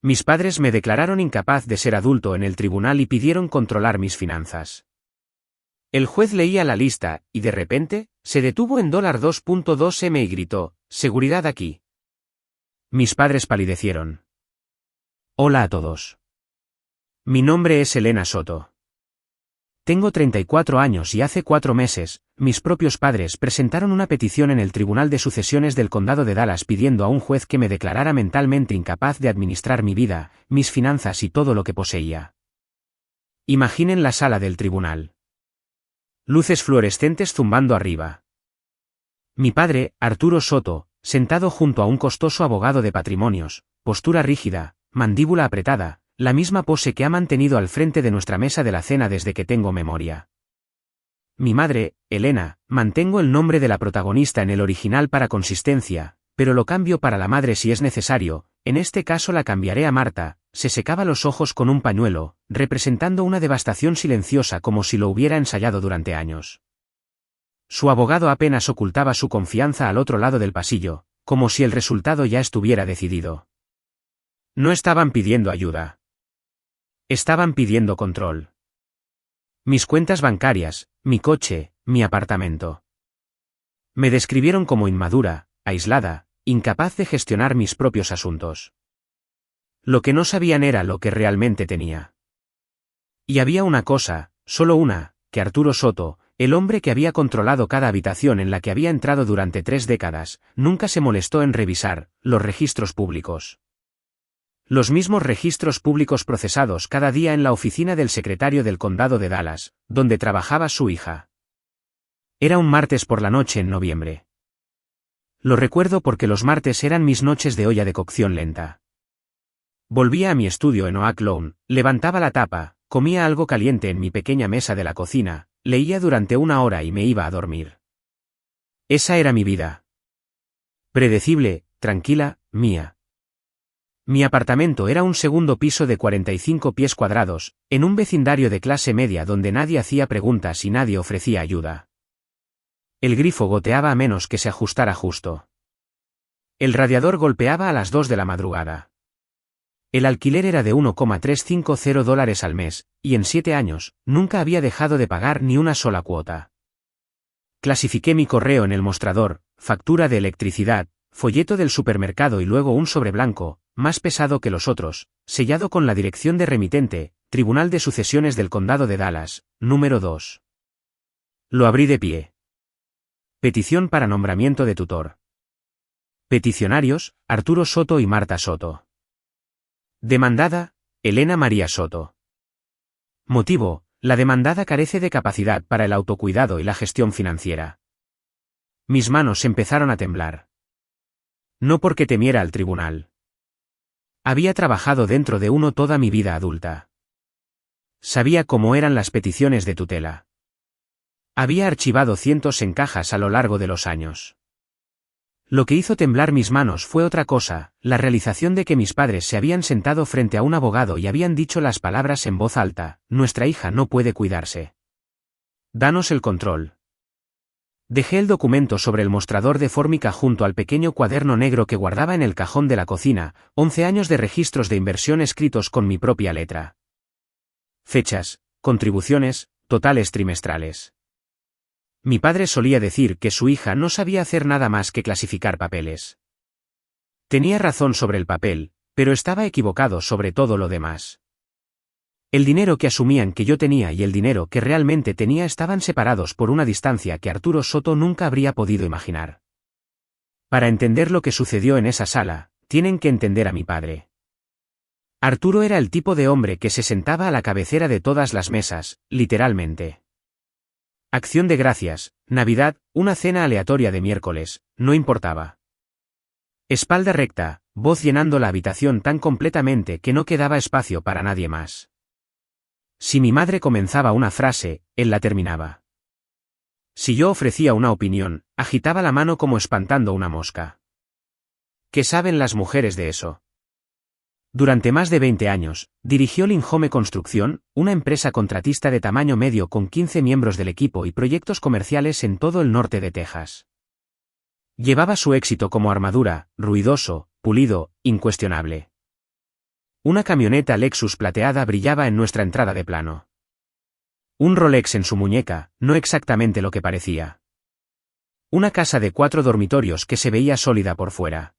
Mis padres me declararon incapaz de ser adulto en el tribunal y pidieron controlar mis finanzas. El juez leía la lista, y de repente, se detuvo en $2.2M y gritó, «Seguridad aquí». Mis padres palidecieron. Hola a todos. Mi nombre es Elena Soto. Tengo 34 años y hace 4 meses, mis propios padres presentaron una petición en el Tribunal de Sucesiones del Condado de Dallas pidiendo a un juez que me declarara mentalmente incapaz de administrar mi vida, mis finanzas y todo lo que poseía. Imaginen la sala del tribunal. Luces fluorescentes zumbando arriba. Mi padre, Arturo Soto, sentado junto a un costoso abogado de patrimonios, postura rígida, mandíbula apretada, la misma pose que ha mantenido al frente de nuestra mesa de la cena desde que tengo memoria. Mi madre, Elena, mantengo el nombre de la protagonista en el original para consistencia, pero lo cambio para la madre si es necesario, en este caso la cambiaré a Marta, se secaba los ojos con un pañuelo, representando una devastación silenciosa como si lo hubiera ensayado durante años. Su abogado apenas ocultaba su confianza al otro lado del pasillo, como si el resultado ya estuviera decidido. No estaban pidiendo ayuda. Estaban pidiendo control. Mis cuentas bancarias, mi coche, mi apartamento. Me describieron como inmadura, aislada, incapaz de gestionar mis propios asuntos. Lo que no sabían era lo que realmente tenía. Y había una cosa, solo una, que Arturo Soto, el hombre que había controlado cada habitación en la que había entrado durante 3 décadas, nunca se molestó en revisar, los registros públicos. Los mismos registros públicos procesados cada día en la oficina del secretario del condado de Dallas, donde trabajaba su hija. Era un martes por la noche en noviembre. Lo recuerdo porque los martes eran mis noches de olla de cocción lenta. Volvía a mi estudio en Oak Lawn, levantaba la tapa, comía algo caliente en mi pequeña mesa de la cocina, leía durante 1 hora y me iba a dormir. Esa era mi vida. Predecible, tranquila, mía. Mi apartamento era un segundo piso de 45 pies cuadrados, en un vecindario de clase media donde nadie hacía preguntas y nadie ofrecía ayuda. El grifo goteaba a menos que se ajustara justo. El radiador golpeaba a las 2 de la madrugada. El alquiler era de $1,350 al mes, y en 7 años, nunca había dejado de pagar ni una sola cuota. Clasifiqué mi correo en el mostrador, factura de electricidad, folleto del supermercado y luego un sobre blanco, más pesado que los otros, sellado con la dirección de remitente, Tribunal de Sucesiones del Condado de Dallas, número 2. Lo abrí de pie. Petición para nombramiento de tutor. Peticionarios, Arturo Soto y Marta Soto. Demandada, Elena María Soto. Motivo, la demandada carece de capacidad para el autocuidado y la gestión financiera. Mis manos empezaron a temblar. No porque temiera al tribunal. Había trabajado dentro de uno toda mi vida adulta. Sabía cómo eran las peticiones de tutela. Había archivado cientos en cajas a lo largo de los años. Lo que hizo temblar mis manos fue otra cosa, la realización de que mis padres se habían sentado frente a un abogado y habían dicho las palabras en voz alta: nuestra hija no puede cuidarse. Danos el control. Dejé el documento sobre el mostrador de fórmica junto al pequeño cuaderno negro que guardaba en el cajón de la cocina, 11 años de registros de inversión escritos con mi propia letra. Fechas, contribuciones, totales trimestrales. Mi padre solía decir que su hija no sabía hacer nada más que clasificar papeles. Tenía razón sobre el papel, pero estaba equivocado sobre todo lo demás. El dinero que asumían que yo tenía y el dinero que realmente tenía estaban separados por una distancia que Arturo Soto nunca habría podido imaginar. Para entender lo que sucedió en esa sala, tienen que entender a mi padre. Arturo era el tipo de hombre que se sentaba a la cabecera de todas las mesas, literalmente. Acción de Gracias, Navidad, una cena aleatoria de miércoles, no importaba. Espalda recta, voz llenando la habitación tan completamente que no quedaba espacio para nadie más. Si mi madre comenzaba una frase, él la terminaba. Si yo ofrecía una opinión, agitaba la mano como espantando una mosca. ¿Qué saben las mujeres de eso? Durante más de 20 años, dirigió Linhome Construcción, una empresa contratista de tamaño medio con 15 miembros del equipo y proyectos comerciales en todo el norte de Texas. Llevaba su éxito como armadura, ruidoso, pulido, incuestionable. Una camioneta Lexus plateada brillaba en nuestra entrada de plano. Un Rolex en su muñeca, no exactamente lo que parecía. Una casa de 4 dormitorios que se veía sólida por fuera.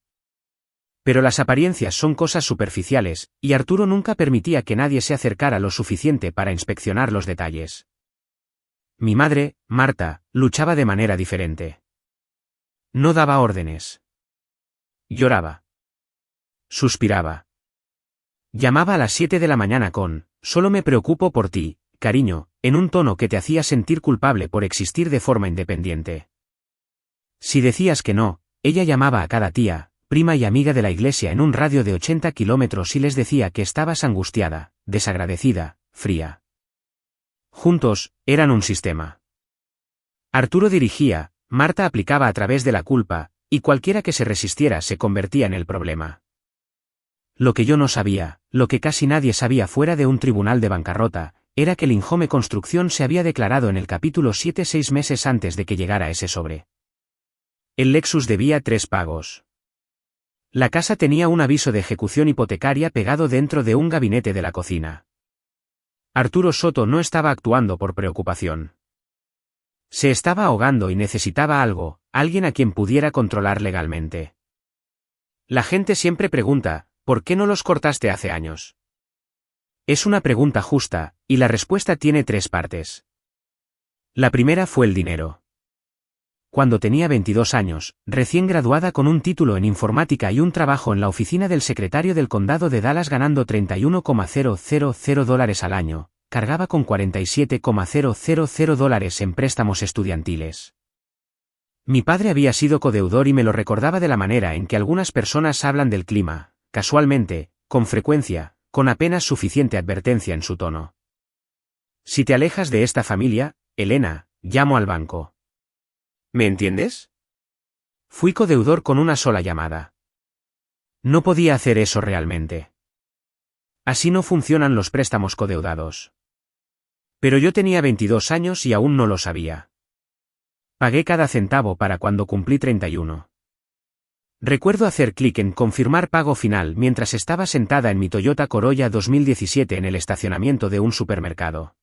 Pero las apariencias son cosas superficiales, y Arturo nunca permitía que nadie se acercara lo suficiente para inspeccionar los detalles. Mi madre, Marta, luchaba de manera diferente. No daba órdenes. Lloraba. Suspiraba. Llamaba a las 7 de la mañana con, solo me preocupo por ti, cariño, en un tono que te hacía sentir culpable por existir de forma independiente. Si decías que no, ella llamaba a cada tía, prima y amiga de la iglesia en un radio de 80 kilómetros y les decía que estabas angustiada, desagradecida, fría. Juntos, eran un sistema. Arturo dirigía, Marta aplicaba a través de la culpa, y cualquiera que se resistiera se convertía en el problema. Lo que yo no sabía, lo que casi nadie sabía fuera de un tribunal de bancarrota, era que Linhome Construcción se había declarado en el capítulo 7 6 meses antes de que llegara ese sobre. El Lexus debía 3 pagos. La casa tenía un aviso de ejecución hipotecaria pegado dentro de un gabinete de la cocina. Arturo Soto no estaba actuando por preocupación. Se estaba ahogando y necesitaba algo, alguien a quien pudiera controlar legalmente. La gente siempre pregunta, ¿por qué no los cortaste hace años? Es una pregunta justa, y la respuesta tiene 3 partes. La primera fue el dinero. Cuando tenía 22 años, recién graduada con un título en informática y un trabajo en la oficina del secretario del condado de Dallas ganando $31,000 al año, cargaba con $47,000 en préstamos estudiantiles. Mi padre había sido codeudor y me lo recordaba de la manera en que algunas personas hablan del clima, casualmente, con frecuencia, con apenas suficiente advertencia en su tono. Si te alejas de esta familia, Elena, llamo al banco. ¿Me entiendes? Fui codeudor con una sola llamada. No podía hacer eso realmente. Así no funcionan los préstamos codeudados. Pero yo tenía 22 años y aún no lo sabía. Pagué cada centavo para cuando cumplí 31. Recuerdo hacer clic en confirmar pago final mientras estaba sentada en mi Toyota Corolla 2017 en el estacionamiento de un supermercado.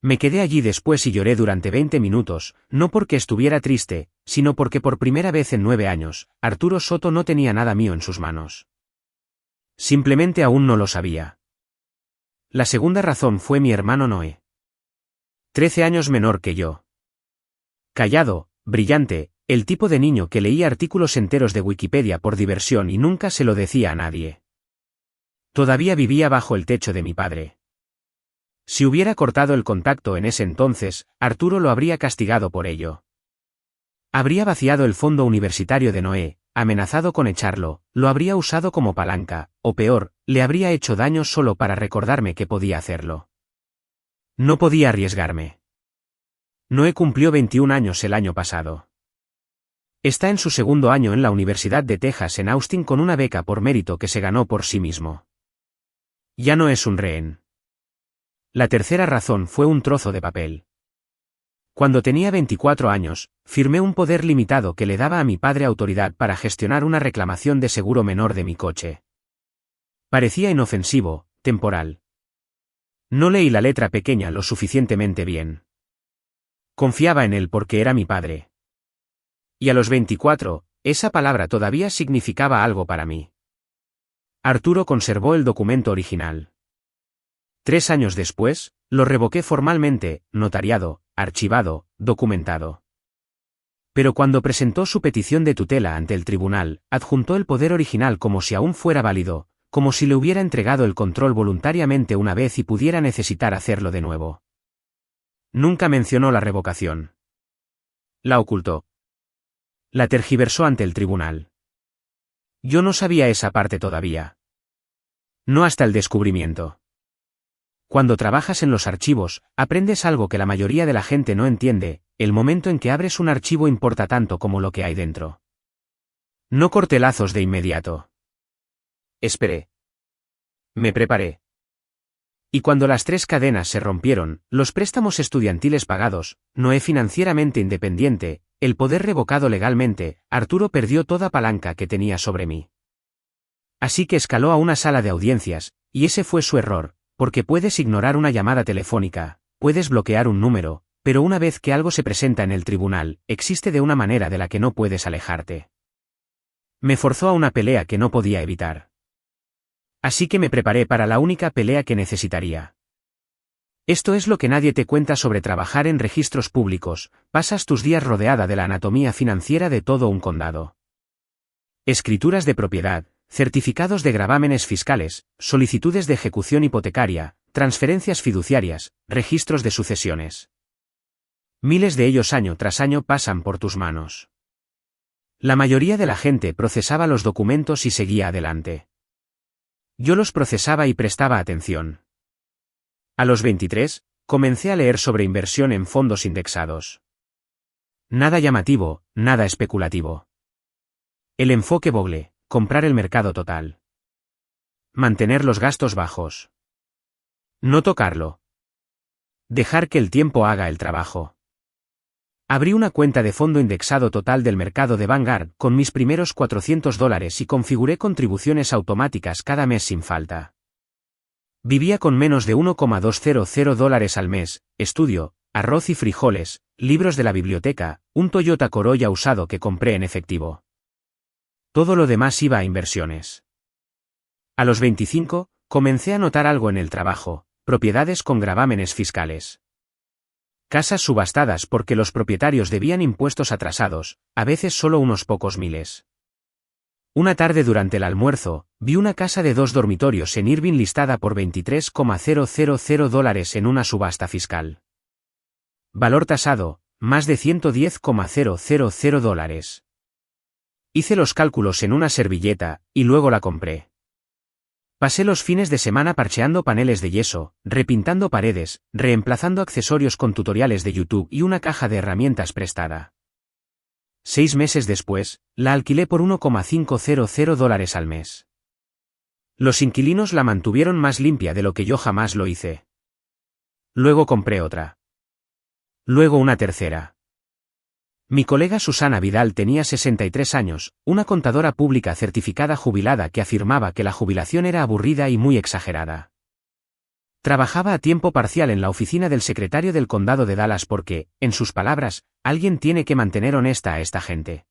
Me quedé allí después y lloré durante 20 minutos, no porque estuviera triste, sino porque por primera vez en 9 años, Arturo Soto no tenía nada mío en sus manos. Simplemente aún no lo sabía. La segunda razón fue mi hermano Noé. 13 años menor que yo. Callado, brillante, el tipo de niño que leía artículos enteros de Wikipedia por diversión y nunca se lo decía a nadie. Todavía vivía bajo el techo de mi padre. Si hubiera cortado el contacto en ese entonces, Arturo lo habría castigado por ello. Habría vaciado el fondo universitario de Noé, amenazado con echarlo, lo habría usado como palanca, o peor, le habría hecho daño solo para recordarme que podía hacerlo. No podía arriesgarme. Noé cumplió 21 años el año pasado. Está en su segundo año en la Universidad de Texas en Austin con una beca por mérito que se ganó por sí mismo. Ya no es un rehén. La tercera razón fue un trozo de papel. Cuando tenía 24 años, firmé un poder limitado que le daba a mi padre autoridad para gestionar una reclamación de seguro menor de mi coche. Parecía inofensivo, temporal. No leí la letra pequeña lo suficientemente bien. Confiaba en él porque era mi padre. Y a los 24, esa palabra todavía significaba algo para mí. Arturo conservó el documento original. 3 años después, lo revoqué formalmente, notariado, archivado, documentado. Pero cuando presentó su petición de tutela ante el tribunal, adjuntó el poder original como si aún fuera válido, como si le hubiera entregado el control voluntariamente una vez y pudiera necesitar hacerlo de nuevo. Nunca mencionó la revocación. La ocultó. La tergiversó ante el tribunal. Yo no sabía esa parte todavía. No hasta el descubrimiento. Cuando trabajas en los archivos, aprendes algo que la mayoría de la gente no entiende: el momento en que abres un archivo importa tanto como lo que hay dentro. No corté lazos de inmediato. Esperé. Me preparé. Y cuando las 3 cadenas se rompieron, los préstamos estudiantiles pagados, Noé financieramente independiente, el poder revocado legalmente, Arturo perdió toda palanca que tenía sobre mí. Así que escaló a una sala de audiencias, y ese fue su error, porque puedes ignorar una llamada telefónica, puedes bloquear un número, pero una vez que algo se presenta en el tribunal, existe de una manera de la que no puedes alejarte. Me forzó a una pelea que no podía evitar. Así que me preparé para la única pelea que necesitaría. Esto es lo que nadie te cuenta sobre trabajar en registros públicos, pasas tus días rodeada de la anatomía financiera de todo un condado. Escrituras de propiedad, certificados de gravámenes fiscales, solicitudes de ejecución hipotecaria, transferencias fiduciarias, registros de sucesiones. Miles de ellos año tras año pasan por tus manos. La mayoría de la gente procesaba los documentos y seguía adelante. Yo los procesaba y prestaba atención. A los 23, comencé a leer sobre inversión en fondos indexados. Nada llamativo, nada especulativo. El enfoque Bogle, comprar el mercado total. Mantener los gastos bajos. No tocarlo. Dejar que el tiempo haga el trabajo. Abrí una cuenta de fondo indexado total del mercado de Vanguard con mis primeros $400 y configuré contribuciones automáticas cada mes sin falta. Vivía con menos de $1,200 al mes, estudio, arroz y frijoles, libros de la biblioteca, un Toyota Corolla usado que compré en efectivo. Todo lo demás iba a inversiones. A los 25, comencé a notar algo en el trabajo, propiedades con gravámenes fiscales. Casas subastadas porque los propietarios debían impuestos atrasados, a veces solo unos pocos miles. Una tarde durante el almuerzo, vi una casa de 2 dormitorios en Irving listada por $23,000 en una subasta fiscal. Valor tasado, más de $110,000. Hice los cálculos en una servilleta, y luego la compré. Pasé los fines de semana parcheando paneles de yeso, repintando paredes, reemplazando accesorios con tutoriales de YouTube y una caja de herramientas prestada. 6 meses después, la alquilé por $1,500 al mes. Los inquilinos la mantuvieron más limpia de lo que yo jamás lo hice. Luego compré otra. Luego una tercera. Mi colega Susana Vidal tenía 63 años, una contadora pública certificada jubilada que afirmaba que la jubilación era aburrida y muy exagerada. Trabajaba a tiempo parcial en la oficina del secretario del condado de Dallas porque, en sus palabras, alguien tiene que mantener honesta a esta gente.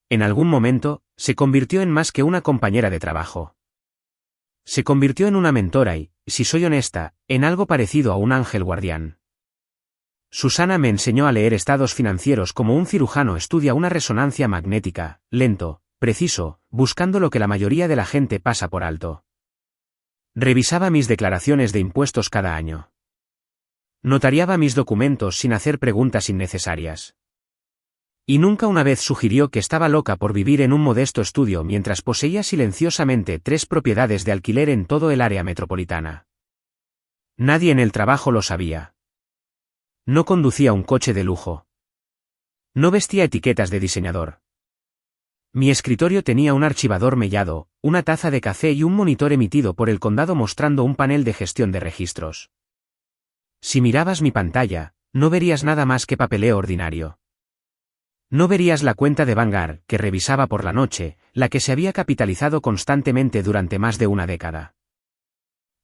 En algún momento, se convirtió en más que una compañera de trabajo. Se convirtió en una mentora y, si soy honesta, en algo parecido a un ángel guardián. Susana me enseñó a leer estados financieros como un cirujano estudia una resonancia magnética, lento, preciso, buscando lo que la mayoría de la gente pasa por alto. Revisaba mis declaraciones de impuestos cada año. Notariaba mis documentos sin hacer preguntas innecesarias. Y nunca una vez sugirió que estaba loca por vivir en un modesto estudio mientras poseía silenciosamente 3 propiedades de alquiler en todo el área metropolitana. Nadie en el trabajo lo sabía. No conducía un coche de lujo. No vestía etiquetas de diseñador. Mi escritorio tenía un archivador mellado, una taza de café y un monitor emitido por el condado mostrando un panel de gestión de registros. Si mirabas mi pantalla, no verías nada más que papeleo ordinario. No verías la cuenta de Vanguard, que revisaba por la noche, la que se había capitalizado constantemente durante más de una década.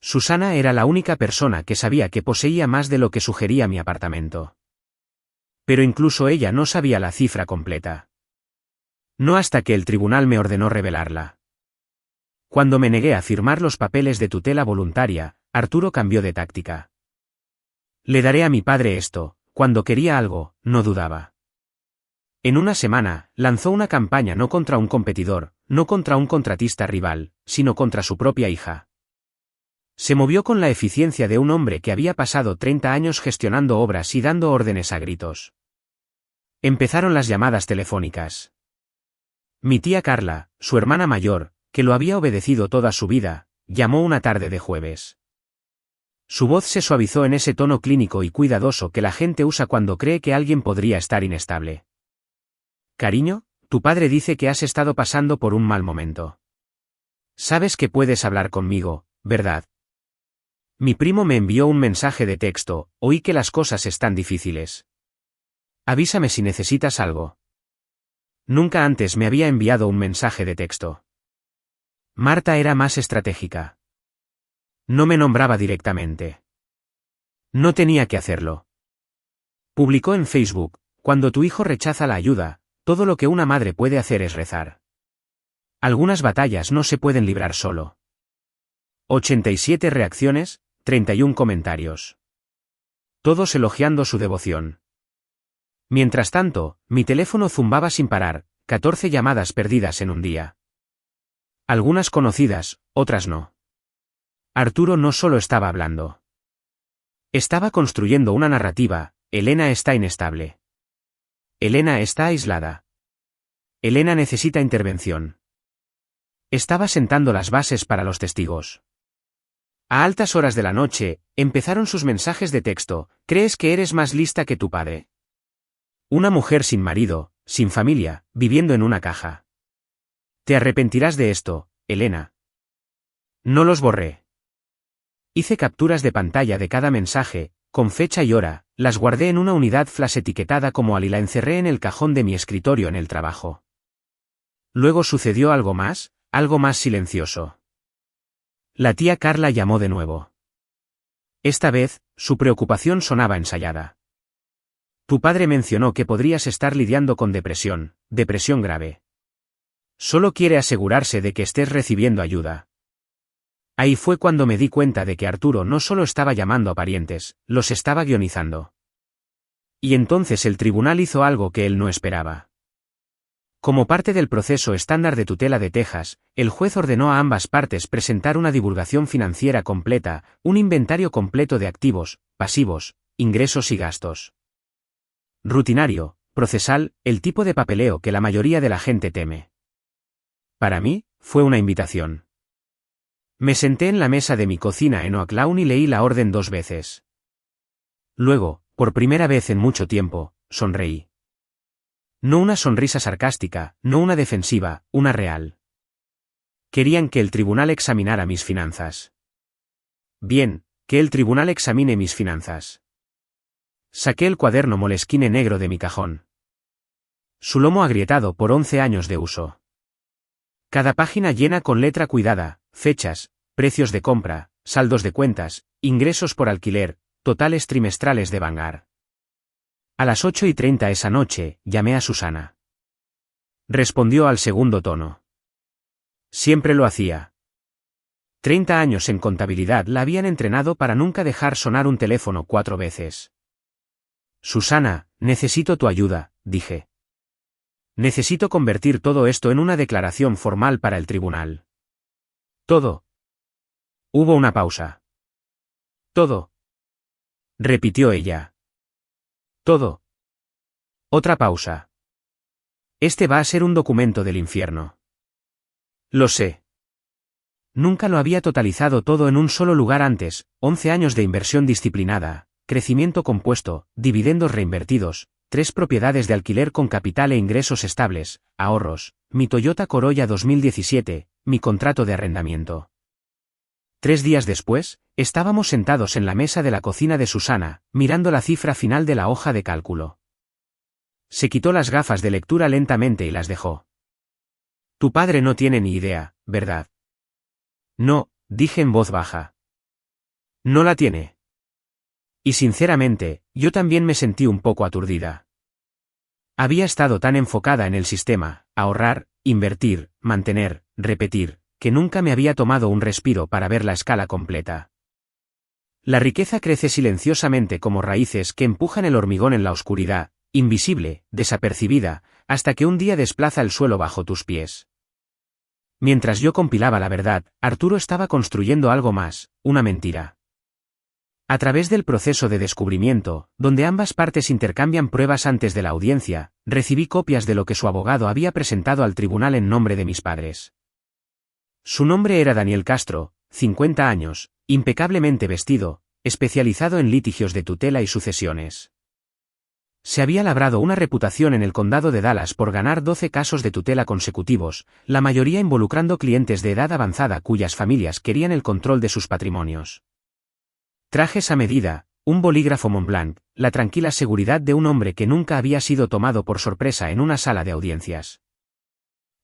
Susana era la única persona que sabía que poseía más de lo que sugería mi apartamento. Pero incluso ella no sabía la cifra completa. No hasta que el tribunal me ordenó revelarla. Cuando me negué a firmar los papeles de tutela voluntaria, Arturo cambió de táctica. Le daré a mi padre esto, cuando quería algo, no dudaba. En una semana, lanzó una campaña no contra un competidor, no contra un contratista rival, sino contra su propia hija. Se movió con la eficiencia de un hombre que había pasado 30 años gestionando obras y dando órdenes a gritos. Empezaron las llamadas telefónicas. Mi tía Carla, su hermana mayor, que lo había obedecido toda su vida, llamó una tarde de jueves. Su voz se suavizó en ese tono clínico y cuidadoso que la gente usa cuando cree que alguien podría estar inestable. Cariño, tu padre dice que has estado pasando por un mal momento. Sabes que puedes hablar conmigo, ¿verdad? Mi primo me envió un mensaje de texto, oí que las cosas están difíciles. Avísame si necesitas algo. Nunca antes me había enviado un mensaje de texto. Marta era más estratégica. No me nombraba directamente. No tenía que hacerlo. Publicó en Facebook: cuando tu hijo rechaza la ayuda, todo lo que una madre puede hacer es rezar. Algunas batallas no se pueden librar solo. 87 reacciones, 31 comentarios. Todos elogiando su devoción. Mientras tanto, mi teléfono zumbaba sin parar, 14 llamadas perdidas en un día. Algunas conocidas, otras no. Arturo no solo estaba hablando. Estaba construyendo una narrativa. Elena está inestable. Elena está aislada. Elena necesita intervención. Estaba sentando las bases para los testigos. A altas horas de la noche, empezaron sus mensajes de texto: ¿crees que eres más lista que tu padre? Una mujer sin marido, sin familia, viviendo en una caja. Te arrepentirás de esto, Elena. No los borré. Hice capturas de pantalla de cada mensaje, con fecha y hora, las guardé en una unidad flash etiquetada como Ali y la encerré en el cajón de mi escritorio en el trabajo. Luego sucedió algo más silencioso. La tía Carla llamó de nuevo. Esta vez, su preocupación sonaba ensayada. Tu padre mencionó que podrías estar lidiando con depresión grave. Solo quiere asegurarse de que estés recibiendo ayuda. Ahí fue cuando me di cuenta de que Arturo no solo estaba llamando a parientes, los estaba guionizando. Y entonces el tribunal hizo algo que él no esperaba. Como parte del proceso estándar de tutela de Texas, el juez ordenó a ambas partes presentar una divulgación financiera completa, un inventario completo de activos, pasivos, ingresos y gastos. Rutinario, procesal, el tipo de papeleo que la mayoría de la gente teme. Para mí, fue una invitación. Me senté en la mesa de mi cocina en Oaklawn y leí la orden 2 veces. Luego, por primera vez en mucho tiempo, sonreí. No una sonrisa sarcástica, no una defensiva, una real. Querían que el tribunal examinara mis finanzas. Bien, que el tribunal examine mis finanzas. Saqué el cuaderno Moleskine negro de mi cajón. Su lomo agrietado por 11 años de uso. Cada página llena con letra cuidada, fechas, precios de compra, saldos de cuentas, ingresos por alquiler, totales trimestrales de Vanguard. A las 8:30 esa noche, llamé a Susana. Respondió al segundo tono. Siempre lo hacía. 30 años en contabilidad la habían entrenado para nunca dejar sonar un teléfono 4 veces. Susana, necesito tu ayuda, dije. Necesito convertir todo esto en una declaración formal para el tribunal. Todo. Hubo una pausa. Todo. Repitió ella. Todo. Otra pausa. Este va a ser un documento del infierno. Lo sé. Nunca lo había totalizado todo en un solo lugar antes: 11 años de inversión disciplinada, crecimiento compuesto, dividendos reinvertidos, 3 propiedades de alquiler con capital e ingresos estables, ahorros, mi Toyota Corolla 2017, mi contrato de arrendamiento. 3 días después, estábamos sentados en la mesa de la cocina de Susana, mirando la cifra final de la hoja de cálculo. Se quitó las gafas de lectura lentamente y las dejó. Tu padre no tiene ni idea, ¿verdad? No, dije en voz baja. No la tiene. Y sinceramente, yo también me sentí un poco aturdida. Había estado tan enfocada en el sistema: ahorrar, invertir, mantener, repetir, que nunca me había tomado un respiro para ver la escala completa. La riqueza crece silenciosamente como raíces que empujan el hormigón en la oscuridad, invisible, desapercibida, hasta que un día desplaza el suelo bajo tus pies. Mientras yo compilaba la verdad, Arturo estaba construyendo algo más: una mentira. A través del proceso de descubrimiento, donde ambas partes intercambian pruebas antes de la audiencia, recibí copias de lo que su abogado había presentado al tribunal en nombre de mis padres. Su nombre era Daniel Castro, 50 años, impecablemente vestido, especializado en litigios de tutela y sucesiones. Se había labrado una reputación en el condado de Dallas por ganar 12 casos de tutela consecutivos, la mayoría involucrando clientes de edad avanzada cuyas familias querían el control de sus patrimonios. Trajes a medida, un bolígrafo Montblanc, la tranquila seguridad de un hombre que nunca había sido tomado por sorpresa en una sala de audiencias.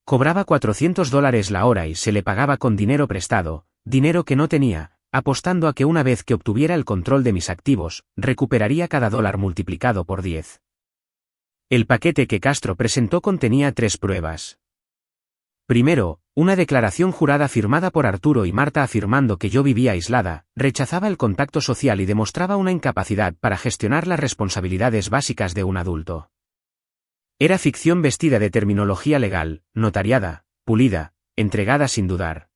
Cobraba $400 la hora y se le pagaba con dinero prestado, dinero que no tenía, apostando a que una vez que obtuviera el control de mis activos, recuperaría cada dólar multiplicado por 10. El paquete que Castro presentó contenía 3 pruebas. Primero, una declaración jurada firmada por Arturo y Marta afirmando que yo vivía aislada, rechazaba el contacto social y demostraba una incapacidad para gestionar las responsabilidades básicas de un adulto. Era ficción vestida de terminología legal, notariada, pulida, entregada sin dudar.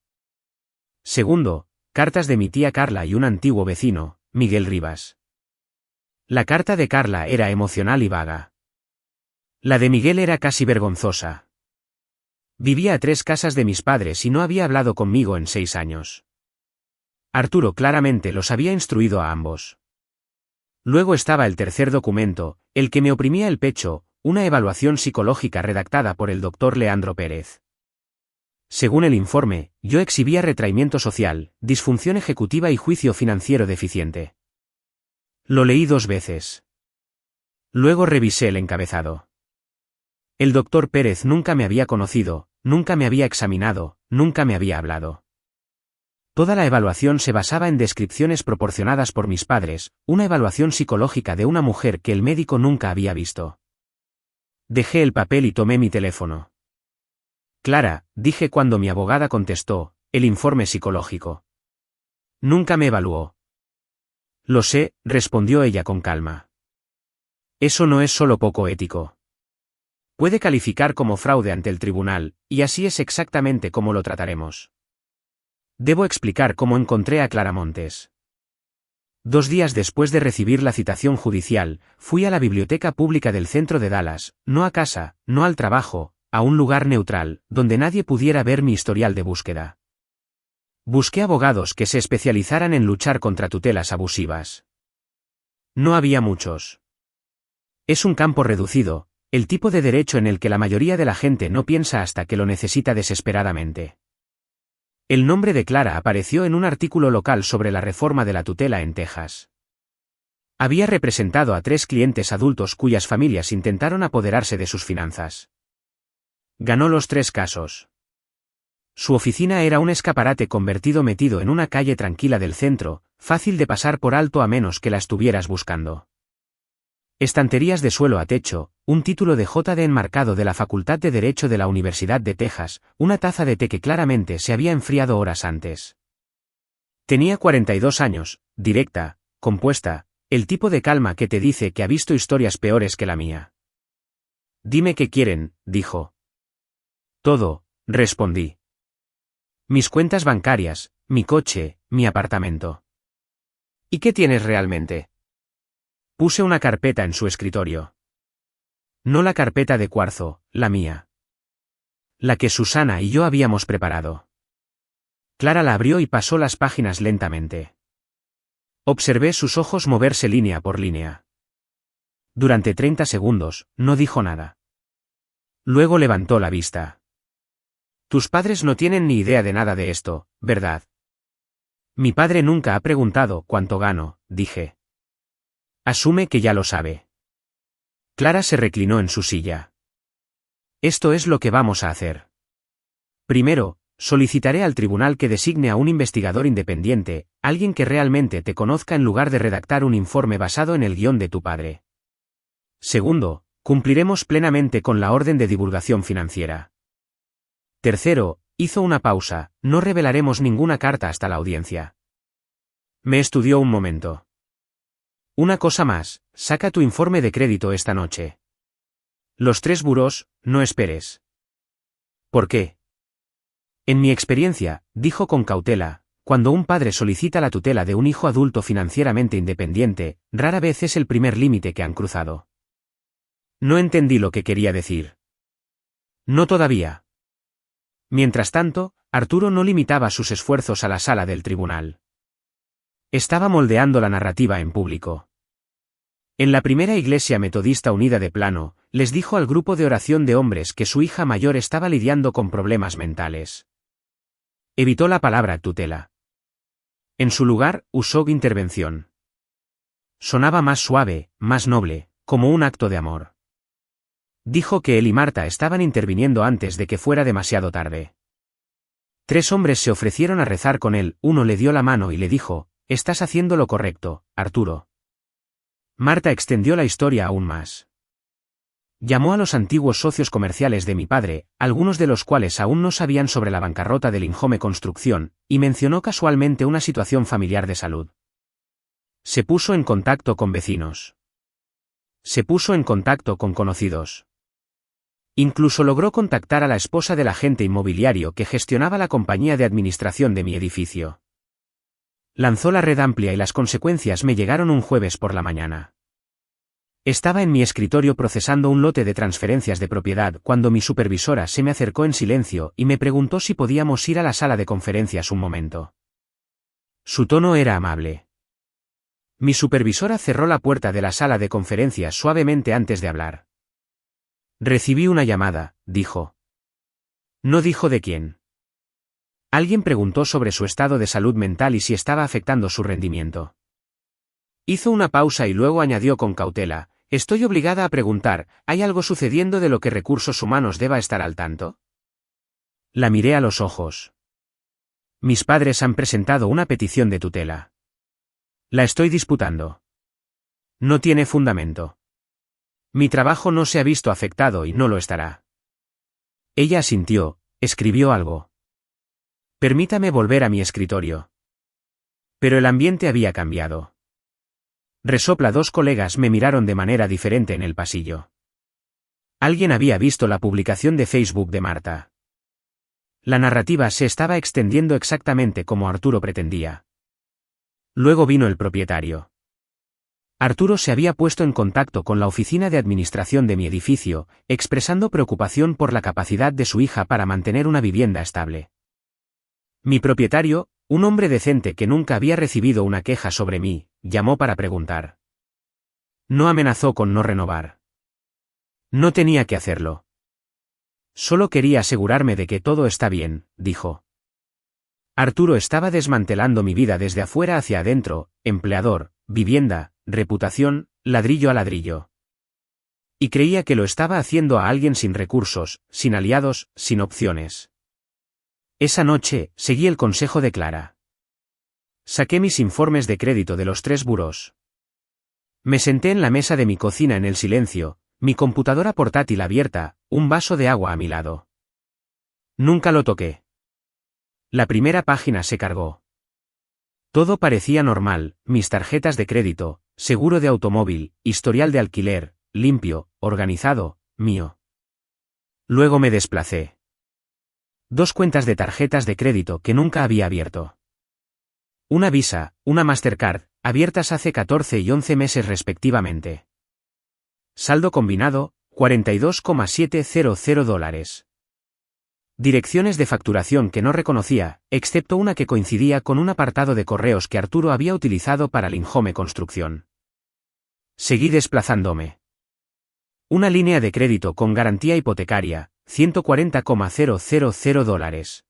Segundo, cartas de mi tía Carla y un antiguo vecino, Miguel Rivas. La carta de Carla era emocional y vaga. La de Miguel era casi vergonzosa. Vivía a 3 casas de mis padres y no había hablado conmigo en 6 años. Arturo claramente los había instruido a ambos. Luego estaba el tercer documento, el que me oprimía el pecho, una evaluación psicológica redactada por el doctor Leandro Pérez. Según el informe, yo exhibía retraimiento social, disfunción ejecutiva y juicio financiero deficiente. Lo leí 2 veces. Luego revisé el encabezado. El doctor Pérez nunca me había conocido, nunca me había examinado, nunca me había hablado. Toda la evaluación se basaba en descripciones proporcionadas por mis padres, una evaluación psicológica de una mujer que el médico nunca había visto. Dejé el papel y tomé mi teléfono. Clara, dije cuando mi abogada contestó, el informe psicológico. Nunca me evaluó. Lo sé, respondió ella con calma. Eso no es solo poco ético. Puede calificar como fraude ante el tribunal, y así es exactamente como lo trataremos. Debo explicar cómo encontré a Clara Montes. 2 días después de recibir la citación judicial, fui a la biblioteca pública del centro de Dallas, no a casa, no al trabajo, a un lugar neutral, donde nadie pudiera ver mi historial de búsqueda. Busqué abogados que se especializaran en luchar contra tutelas abusivas. No había muchos. Es un campo reducido, el tipo de derecho en el que la mayoría de la gente no piensa hasta que lo necesita desesperadamente. El nombre de Clara apareció en un artículo local sobre la reforma de la tutela en Texas. Había representado a 3 clientes adultos cuyas familias intentaron apoderarse de sus finanzas. Ganó los 3 casos. Su oficina era un escaparate convertido metido en una calle tranquila del centro, fácil de pasar por alto a menos que la estuvieras buscando. Estanterías de suelo a techo, un título de J.D. enmarcado de la Facultad de Derecho de la Universidad de Texas, una taza de té que claramente se había enfriado horas antes. Tenía 42 años, directa, compuesta, el tipo de calma que te dice que ha visto historias peores que la mía. Dime qué quieren, dijo. Todo, respondí. Mis cuentas bancarias, mi coche, mi apartamento. ¿Y qué tienes realmente? Puse una carpeta en su escritorio. No la carpeta de cuarzo, la mía. La que Susana y yo habíamos preparado. Clara la abrió y pasó las páginas lentamente. Observé sus ojos moverse línea por línea. Durante 30 segundos, no dijo nada. Luego levantó la vista. Tus padres no tienen ni idea de nada de esto, ¿verdad? Mi padre nunca ha preguntado cuánto gano, dije. Asume que ya lo sabe. Clara se reclinó en su silla. Esto es lo que vamos a hacer. Primero, solicitaré al tribunal que designe a un investigador independiente, alguien que realmente te conozca en lugar de redactar un informe basado en el guión de tu padre. Segundo, cumpliremos plenamente con la orden de divulgación financiera. Tercero, hizo una pausa, no revelaremos ninguna carta hasta la audiencia. Me estudió un momento. Una cosa más, saca tu informe de crédito esta noche. Los 3 burós, no esperes. ¿Por qué? En mi experiencia, dijo con cautela, cuando un padre solicita la tutela de un hijo adulto financieramente independiente, rara vez es el primer límite que han cruzado. No entendí lo que quería decir. No todavía. Mientras tanto, Arturo no limitaba sus esfuerzos a la sala del tribunal. Estaba moldeando la narrativa en público. En la primera iglesia metodista unida de Plano, les dijo al grupo de oración de hombres que su hija mayor estaba lidiando con problemas mentales. Evitó la palabra tutela. En su lugar, usó intervención. Sonaba más suave, más noble, como un acto de amor. Dijo que él y Marta estaban interviniendo antes de que fuera demasiado tarde. 3 hombres se ofrecieron a rezar con él, uno le dio la mano y le dijo, «Estás haciendo lo correcto, Arturo». Marta extendió la historia aún más. Llamó a los antiguos socios comerciales de mi padre, algunos de los cuales aún no sabían sobre la bancarrota del Inhome Construcción, y mencionó casualmente una situación familiar de salud. Se puso en contacto con vecinos. Se puso en contacto con conocidos. Incluso logró contactar a la esposa del agente inmobiliario que gestionaba la compañía de administración de mi edificio. Lanzó la red amplia y las consecuencias me llegaron un jueves por la mañana. Estaba en mi escritorio procesando un lote de transferencias de propiedad cuando mi supervisora se me acercó en silencio y me preguntó si podíamos ir a la sala de conferencias un momento. Su tono era amable. Mi supervisora cerró la puerta de la sala de conferencias suavemente antes de hablar. Recibí una llamada, dijo. No dijo de quién. Alguien preguntó sobre su estado de salud mental y si estaba afectando su rendimiento. Hizo una pausa y luego añadió con cautela, estoy obligada a preguntar, ¿hay algo sucediendo de lo que Recursos Humanos deba estar al tanto? La miré a los ojos. Mis padres han presentado una petición de tutela. La estoy disputando. No tiene fundamento. Mi trabajo no se ha visto afectado y no lo estará. Ella asintió, escribió algo. Permítame volver a mi escritorio. Pero el ambiente había cambiado. Resopla. 2 colegas me miraron de manera diferente en el pasillo. Alguien había visto la publicación de Facebook de Marta. La narrativa se estaba extendiendo exactamente como Arturo pretendía. Luego vino el propietario. Arturo se había puesto en contacto con la oficina de administración de mi edificio, expresando preocupación por la capacidad de su hija para mantener una vivienda estable. Mi propietario, un hombre decente que nunca había recibido una queja sobre mí, llamó para preguntar. No amenazó con no renovar. No tenía que hacerlo. Solo quería asegurarme de que todo está bien, dijo. Arturo estaba desmantelando mi vida desde afuera hacia adentro, empleador, vivienda, reputación, ladrillo a ladrillo. Y creía que lo estaba haciendo a alguien sin recursos, sin aliados, sin opciones. Esa noche, seguí el consejo de Clara. Saqué mis informes de crédito de los 3 burós. Me senté en la mesa de mi cocina en el silencio, mi computadora portátil abierta, un vaso de agua a mi lado. Nunca lo toqué. La primera página se cargó. Todo parecía normal, mis tarjetas de crédito, seguro de automóvil, historial de alquiler, limpio, organizado, mío. Luego me desplacé. 2 cuentas de tarjetas de crédito que nunca había abierto. Una Visa, una Mastercard, abiertas hace 14 y 11 meses respectivamente. Saldo combinado, $42,700. Direcciones de facturación que no reconocía, excepto una que coincidía con un apartado de correos que Arturo había utilizado para el Inhome Construcción. Seguí desplazándome. Una línea de crédito con garantía hipotecaria, $140,000.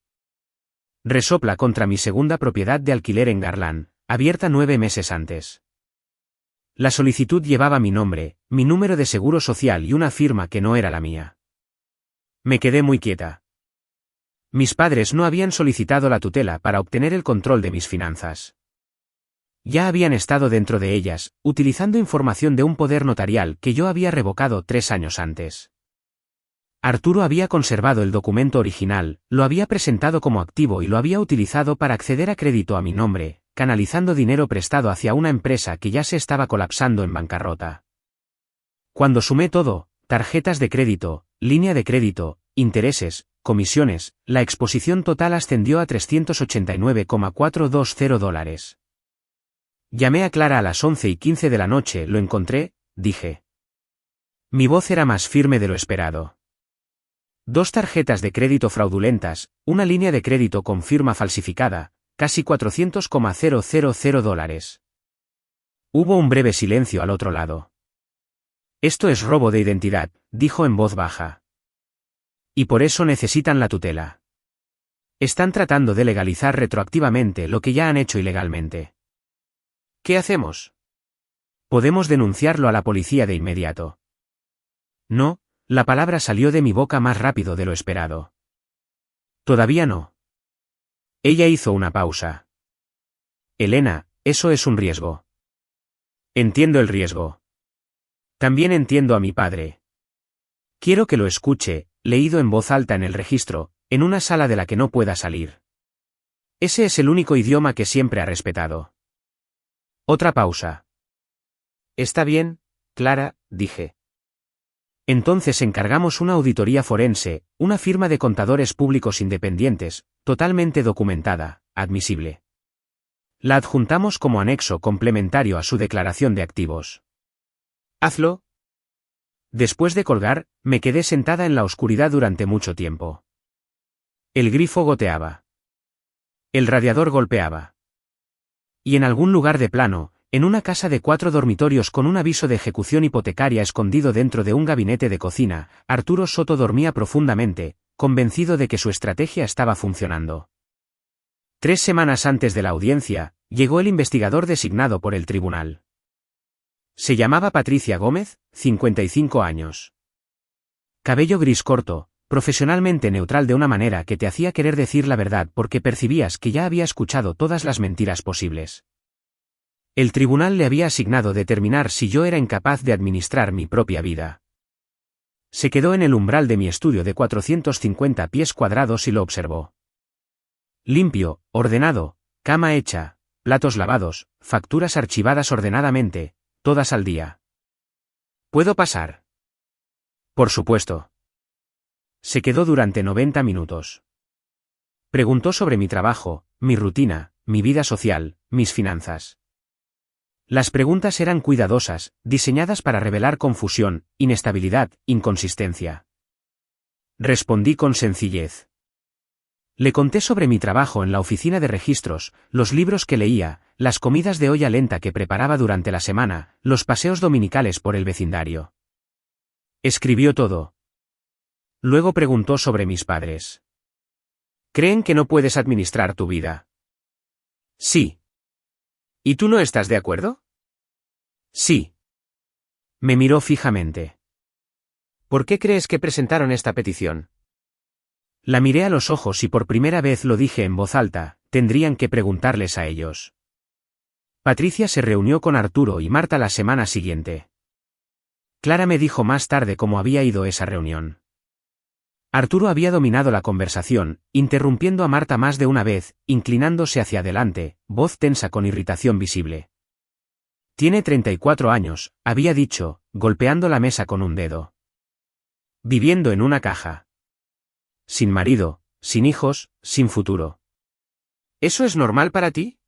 Resopla contra mi segunda propiedad de alquiler en Garland, abierta 9 meses antes. La solicitud llevaba mi nombre, mi número de seguro social y una firma que no era la mía. Me quedé muy quieta. Mis padres no habían solicitado la tutela para obtener el control de mis finanzas. Ya habían estado dentro de ellas, utilizando información de un poder notarial que yo había revocado 3 años antes. Arturo había conservado el documento original, lo había presentado como activo y lo había utilizado para acceder a crédito a mi nombre, canalizando dinero prestado hacia una empresa que ya se estaba colapsando en bancarrota. Cuando sumé todo, tarjetas de crédito, línea de crédito, intereses, comisiones, la exposición total ascendió a $389,420. Llamé a Clara a las 11:15 de la noche, lo encontré, dije. Mi voz era más firme de lo esperado. 2 tarjetas de crédito fraudulentas, una línea de crédito con firma falsificada, casi $400,000. Hubo un breve silencio al otro lado. Esto es robo de identidad, dijo en voz baja. Y por eso necesitan la tutela. Están tratando de legalizar retroactivamente lo que ya han hecho ilegalmente. ¿Qué hacemos? Podemos denunciarlo a la policía de inmediato. No, La palabra salió de mi boca más rápido de lo esperado. Todavía no. Ella hizo una pausa. Elena, eso es un riesgo. Entiendo el riesgo. También entiendo a mi padre. Quiero que lo escuche, leído en voz alta en el registro, en una sala de la que no pueda salir. Ese es el único idioma que siempre ha respetado. Otra pausa. Está bien, Clara, dije. Entonces encargamos una auditoría forense, una firma de contadores públicos independientes, totalmente documentada, admisible. La adjuntamos como anexo complementario a su declaración de activos. Hazlo. Después de colgar, me quedé sentada en la oscuridad durante mucho tiempo. El grifo goteaba. El radiador golpeaba. Y en algún lugar de plano, en una casa de 4 dormitorios con un aviso de ejecución hipotecaria escondido dentro de un gabinete de cocina, Arturo Soto dormía profundamente, convencido de que su estrategia estaba funcionando. 3 semanas antes de la audiencia, llegó el investigador designado por el tribunal. Se llamaba Patricia Gómez, 55 años. Cabello gris corto, profesionalmente neutral de una manera que te hacía querer decir la verdad porque percibías que ya había escuchado todas las mentiras posibles. El tribunal le había asignado determinar si yo era incapaz de administrar mi propia vida. Se quedó en el umbral de mi estudio de 450 pies cuadrados y lo observó. Limpio, ordenado, cama hecha, platos lavados, facturas archivadas ordenadamente, todas al día. ¿Puedo pasar? Por supuesto. Se quedó durante 90 minutos. Preguntó sobre mi trabajo, mi rutina, mi vida social, mis finanzas. Las preguntas eran cuidadosas, diseñadas para revelar confusión, inestabilidad, inconsistencia. Respondí con sencillez. Le conté sobre mi trabajo en la oficina de registros, los libros que leía, las comidas de olla lenta que preparaba durante la semana, los paseos dominicales por el vecindario. Escribió todo. Luego preguntó sobre mis padres. ¿Creen que no puedes administrar tu vida? Sí. ¿Y tú no estás de acuerdo? Sí. Me miró fijamente. ¿Por qué crees que presentaron esta petición? La miré a los ojos y por primera vez lo dije en voz alta, tendrían que preguntarles a ellos. Patricia se reunió con Arturo y Marta la semana siguiente. Clara me dijo más tarde cómo había ido esa reunión. Arturo había dominado la conversación, interrumpiendo a Marta más de una vez, inclinándose hacia adelante, voz tensa con irritación visible. Tiene 34 años, había dicho, golpeando la mesa con un dedo. Viviendo en una caja. Sin marido, sin hijos, sin futuro. ¿Eso es normal para ti?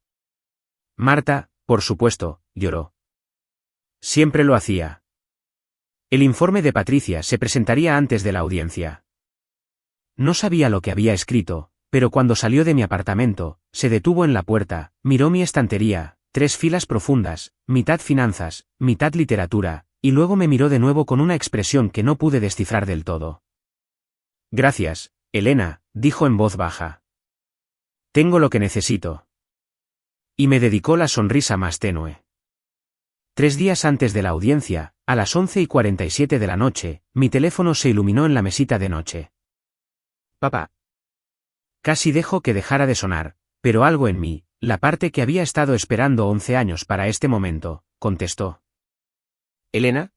Marta, por supuesto, lloró. Siempre lo hacía. El informe de Patricia se presentaría antes de la audiencia. No sabía lo que había escrito, pero cuando salió de mi apartamento, se detuvo en la puerta, miró mi estantería, 3 filas profundas, mitad finanzas, mitad literatura, y luego me miró de nuevo con una expresión que no pude descifrar del todo. Gracias, Elena, dijo en voz baja. Tengo lo que necesito. Y me dedicó la sonrisa más tenue. 3 días antes de la audiencia, a las 11:47 de la noche, mi teléfono se iluminó en la mesita de noche. Papá. Casi dejó que dejara de sonar, pero algo en mí, la parte que había estado esperando 11 años para este momento, contestó. ¿Elena?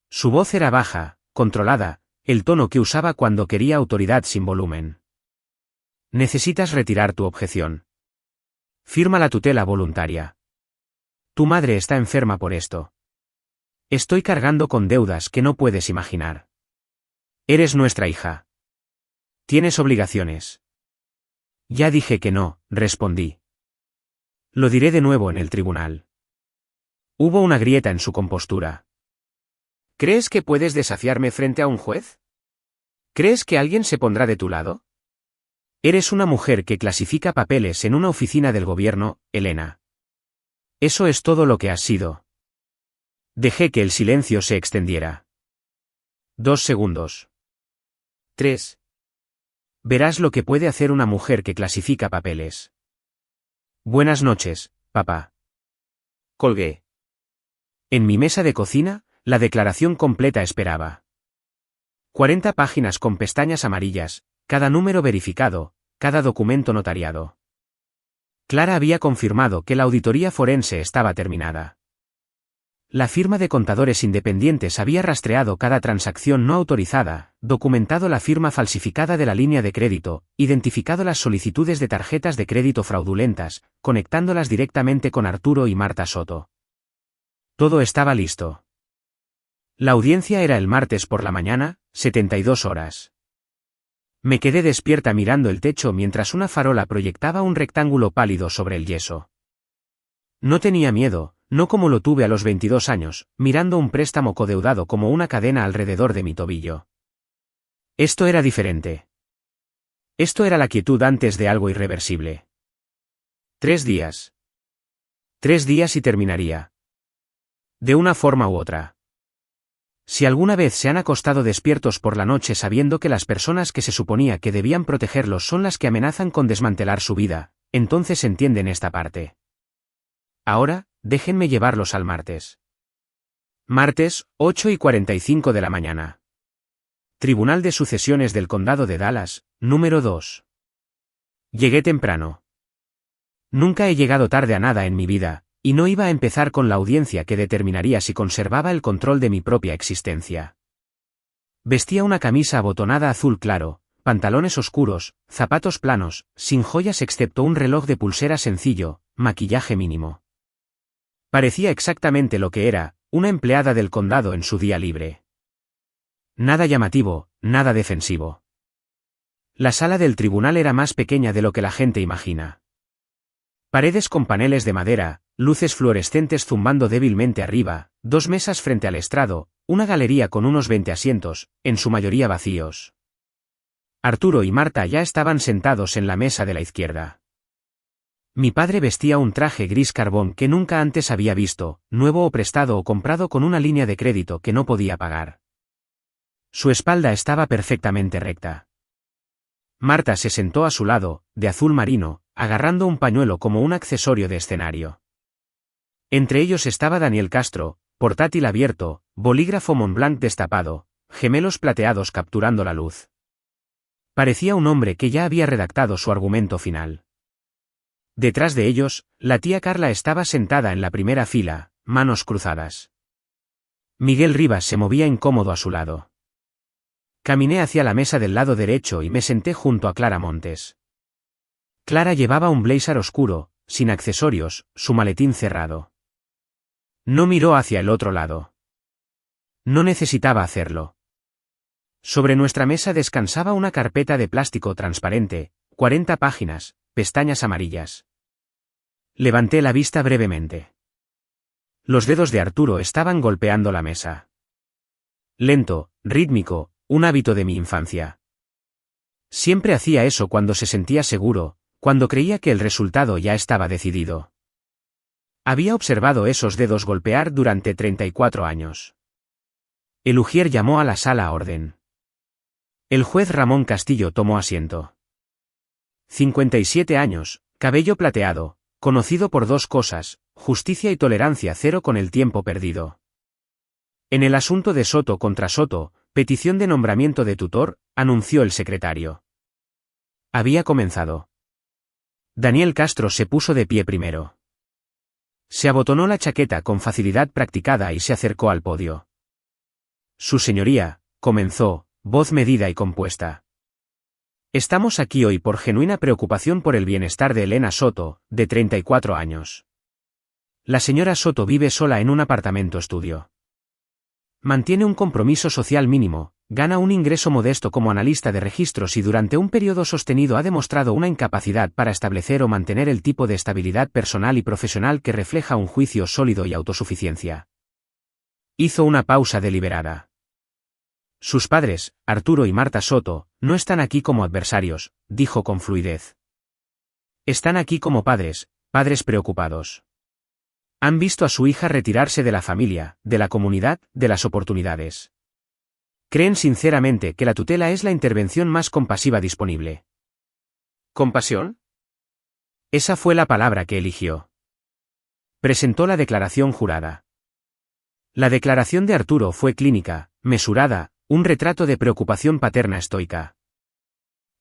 Su voz era baja, controlada, el tono que usaba cuando quería autoridad sin volumen. Necesitas retirar tu objeción. Firma la tutela voluntaria. Tu madre está enferma por esto. Estoy cargando con deudas que no puedes imaginar. Eres nuestra hija. Tienes obligaciones. Ya dije que no, respondí. Lo diré de nuevo en el tribunal. Hubo una grieta en su compostura. ¿Crees que puedes desafiarme frente a un juez? ¿Crees que alguien se pondrá de tu lado? Eres una mujer que clasifica papeles en una oficina del gobierno, Elena. Eso es todo lo que has sido. Dejé que el silencio se extendiera. 2 segundos. 3. Verás lo que puede hacer una mujer que clasifica papeles. Buenas noches, papá. Colgué. En mi mesa de cocina, la declaración completa esperaba. 40 páginas con pestañas amarillas, cada número verificado, cada documento notariado. Clara había confirmado que la auditoría forense estaba terminada. La firma de contadores independientes había rastreado cada transacción no autorizada, documentado la firma falsificada de la línea de crédito, identificado las solicitudes de tarjetas de crédito fraudulentas, conectándolas directamente con Arturo y Marta Soto. Todo estaba listo. La audiencia era el martes por la mañana, 72 horas. Me quedé despierta mirando el techo mientras una farola proyectaba un rectángulo pálido sobre el yeso. No tenía miedo, no como lo tuve a los 22 años, mirando un préstamo codeudado como una cadena alrededor de mi tobillo. Esto era diferente. Esto era la quietud antes de algo irreversible. 3 días. 3 días y terminaría. De una forma u otra. Si alguna vez se han acostado despiertos por la noche sabiendo que las personas que se suponía que debían protegerlos son las que amenazan con desmantelar su vida, entonces entienden esta parte. Ahora, déjenme llevarlos al martes. Martes, 8:45 de la mañana. Tribunal de Sucesiones del Condado de Dallas, número 2. Llegué temprano. Nunca he llegado tarde a nada en mi vida, y no iba a empezar con la audiencia que determinaría si conservaba el control de mi propia existencia. Vestía una camisa abotonada azul claro, pantalones oscuros, zapatos planos, sin joyas excepto un reloj de pulsera sencillo, maquillaje mínimo. Parecía exactamente lo que era, una empleada del condado en su día libre. Nada llamativo, nada defensivo. La sala del tribunal era más pequeña de lo que la gente imagina. Paredes con paneles de madera, luces fluorescentes zumbando débilmente arriba, 2 mesas frente al estrado, una galería con unos 20 asientos, en su mayoría vacíos. Arturo y Marta ya estaban sentados en la mesa de la izquierda. Mi padre vestía un traje gris carbón que nunca antes había visto, nuevo o prestado o comprado con una línea de crédito que no podía pagar. Su espalda estaba perfectamente recta. Marta se sentó a su lado, de azul marino, agarrando un pañuelo como un accesorio de escenario. Entre ellos estaba Daniel Castro, portátil abierto, bolígrafo Montblanc destapado, gemelos plateados capturando la luz. Parecía un hombre que ya había redactado su argumento final. Detrás de ellos, la tía Carla estaba sentada en la primera fila, manos cruzadas. Miguel Rivas se movía incómodo a su lado. Caminé hacia la mesa del lado derecho y me senté junto a Clara Montes. Clara llevaba un blazer oscuro, sin accesorios, su maletín cerrado. No miró hacia el otro lado. No necesitaba hacerlo. Sobre nuestra mesa descansaba una carpeta de plástico transparente, 40 páginas, pestañas amarillas. Levanté la vista brevemente. Los dedos de Arturo estaban golpeando la mesa. Lento, rítmico, un hábito de mi infancia. Siempre hacía eso cuando se sentía seguro, cuando creía que el resultado ya estaba decidido. Había observado esos dedos golpear durante 34 años. El ujier llamó a la sala a orden. El juez Ramón Castillo tomó asiento. 57 años, cabello plateado, conocido por 2 cosas, justicia y tolerancia cero con el tiempo perdido. En el asunto de Soto contra Soto, petición de nombramiento de tutor, anunció el secretario. Había comenzado. Daniel Castro se puso de pie primero. Se abotonó la chaqueta con facilidad practicada y se acercó al podio. Su señoría, comenzó, voz medida y compuesta. Estamos aquí hoy por genuina preocupación por el bienestar de Elena Soto, de 34 años. La señora Soto vive sola en un apartamento estudio. Mantiene un compromiso social mínimo, gana un ingreso modesto como analista de registros y durante un periodo sostenido ha demostrado una incapacidad para establecer o mantener el tipo de estabilidad personal y profesional que refleja un juicio sólido y autosuficiencia. Hizo una pausa deliberada. Sus padres, Arturo y Marta Soto, no están aquí como adversarios, dijo con fluidez. Están aquí como padres, padres preocupados. Han visto a su hija retirarse de la familia, de la comunidad, de las oportunidades. Creen sinceramente que la tutela es la intervención más compasiva disponible. ¿Compasión? Esa fue la palabra que eligió. Presentó la declaración jurada. La declaración de Arturo fue clínica, mesurada, Un retrato de preocupación paterna estoica.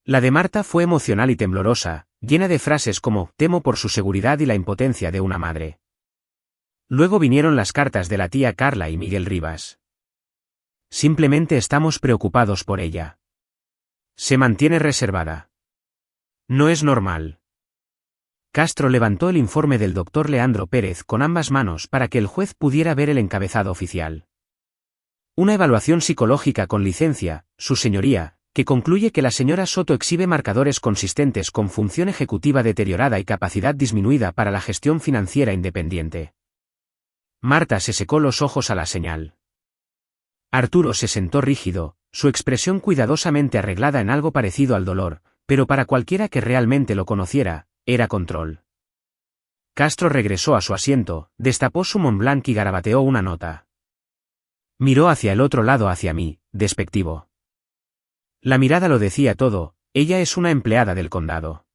La de Marta fue emocional y temblorosa, llena de frases como «temo por su seguridad» y la impotencia de una madre. Luego vinieron las cartas de la tía Carla y Miguel Rivas. Simplemente estamos preocupados por ella. Se mantiene reservada. No es normal. Castro levantó el informe del doctor Leandro Pérez con ambas manos para que el juez pudiera ver el encabezado oficial. Una evaluación psicológica con licencia, su señoría, que concluye que la señora Soto exhibe marcadores consistentes con función ejecutiva deteriorada y capacidad disminuida para la gestión financiera independiente. Marta se secó los ojos a la señal. Arturo se sentó rígido, su expresión cuidadosamente arreglada en algo parecido al dolor, pero para cualquiera que realmente lo conociera, era control. Castro regresó a su asiento, destapó su Montblanc y garabateó una nota. Miró hacia el otro lado hacia mí, despectivo. La mirada lo decía todo, ella es una empleada del condado.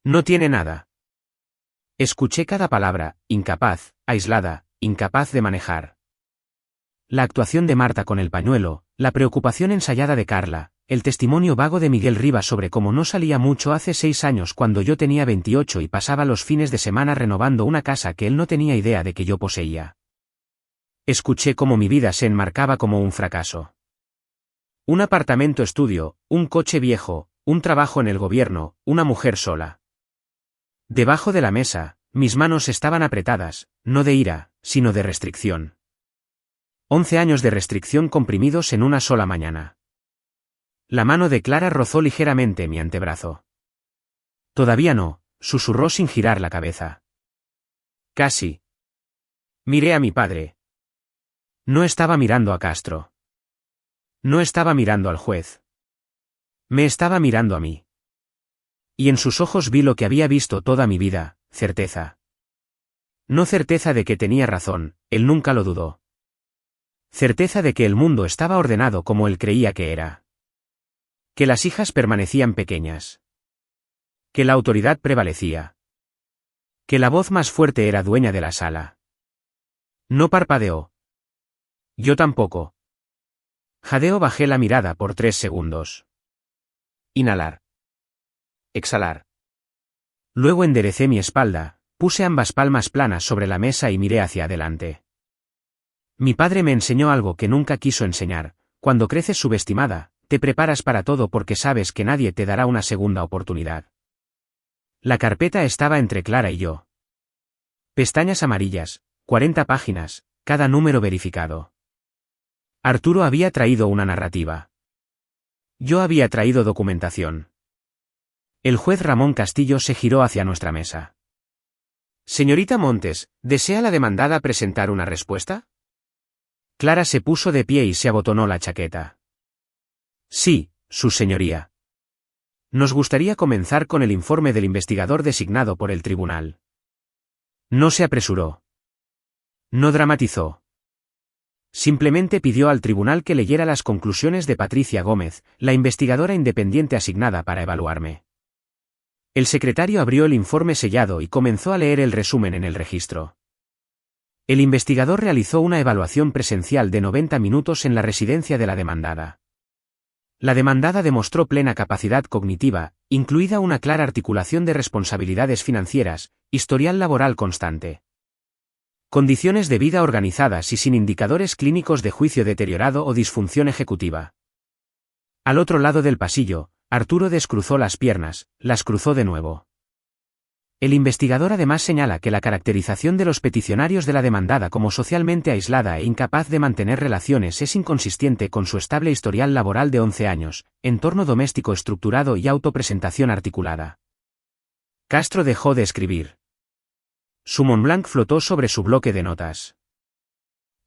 No tiene nada. Escuché cada palabra, incapaz, aislada, incapaz de manejar. La actuación de Marta con el pañuelo, la preocupación ensayada de Carla, el testimonio vago de Miguel Rivas sobre cómo no salía mucho hace 6 años cuando yo tenía 28 y pasaba los fines de semana renovando una casa que él no tenía idea de que yo poseía. Escuché cómo mi vida se enmarcaba como un fracaso. Un apartamento estudio, un coche viejo, un trabajo en el gobierno, una mujer sola. Debajo de la mesa, mis manos estaban apretadas, no de ira, sino de restricción. 11 años de restricción comprimidos en una sola mañana. La mano de Clara rozó ligeramente mi antebrazo. Todavía no, susurró sin girar la cabeza. Casi. Miré a mi padre. No estaba mirando a Castro. No estaba mirando al juez. Me estaba mirando a mí. Y en sus ojos vi lo que había visto toda mi vida, certeza. No certeza de que tenía razón, él nunca lo dudó. Certeza de que el mundo estaba ordenado como él creía que era. Que las hijas permanecían pequeñas. Que la autoridad prevalecía. Que la voz más fuerte era dueña de la sala. No parpadeó. Yo tampoco. Jadeo, bajé la mirada por 3 segundos. Inhalar. Exhalar. Luego enderecé mi espalda, puse ambas palmas planas sobre la mesa y miré hacia adelante. Mi padre me enseñó algo que nunca quiso enseñar: cuando creces subestimada, te preparas para todo porque sabes que nadie te dará una segunda oportunidad. La carpeta estaba entre Clara y yo. Pestañas amarillas, 40 páginas, cada número verificado. Arturo había traído una narrativa. Yo había traído documentación. El juez Ramón Castillo se giró hacia nuestra mesa. Señorita Montes, ¿desea la demandada presentar una respuesta? Clara se puso de pie y se abotonó la chaqueta. Sí, su señoría. Nos gustaría comenzar con el informe del investigador designado por el tribunal. No se apresuró. No dramatizó. Simplemente pidió al tribunal que leyera las conclusiones de Patricia Gómez, la investigadora independiente asignada para evaluarme. El secretario abrió el informe sellado y comenzó a leer el resumen en el registro. El investigador realizó una evaluación presencial de 90 minutos en la residencia de la demandada. La demandada demostró plena capacidad cognitiva, incluida una clara articulación de responsabilidades financieras, historial laboral constante. Condiciones de vida organizadas y sin indicadores clínicos de juicio deteriorado o disfunción ejecutiva. Al otro lado del pasillo, Arturo descruzó las piernas, las cruzó de nuevo. El investigador además señala que la caracterización de los peticionarios de la demandada como socialmente aislada e incapaz de mantener relaciones es inconsistente con su estable historial laboral de 11 años, entorno doméstico estructurado y autopresentación articulada. Castro dejó de escribir. Su Montblanc flotó sobre su bloque de notas.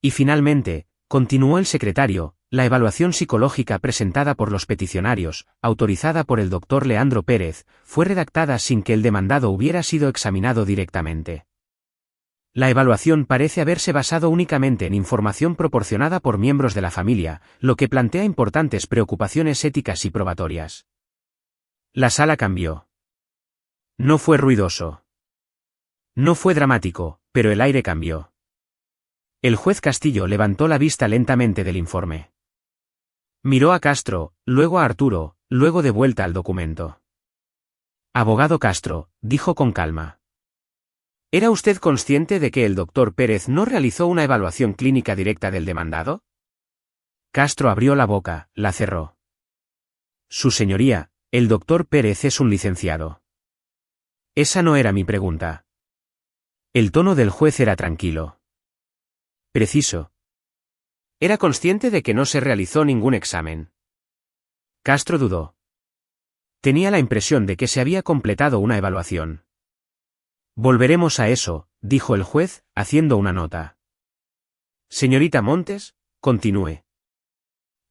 Y finalmente, continuó el secretario, la evaluación psicológica presentada por los peticionarios, autorizada por el doctor Leandro Pérez, fue redactada sin que el demandado hubiera sido examinado directamente. La evaluación parece haberse basado únicamente en información proporcionada por miembros de la familia, lo que plantea importantes preocupaciones éticas y probatorias. La sala cambió. No fue ruidoso. No fue dramático, pero el aire cambió. El juez Castillo levantó la vista lentamente del informe. Miró a Castro, luego a Arturo, luego de vuelta al documento. Abogado Castro, dijo con calma. ¿Era usted consciente de que el doctor Pérez no realizó una evaluación clínica directa del demandado? Castro abrió la boca, la cerró. Su señoría, el doctor Pérez es un licenciado. Esa no era mi pregunta. El tono del juez era tranquilo. Preciso. ¿Era consciente de que no se realizó ningún examen? Castro dudó. Tenía la impresión de que se había completado una evaluación. Volveremos a eso, dijo el juez, haciendo una nota. Señorita Montes, continúe.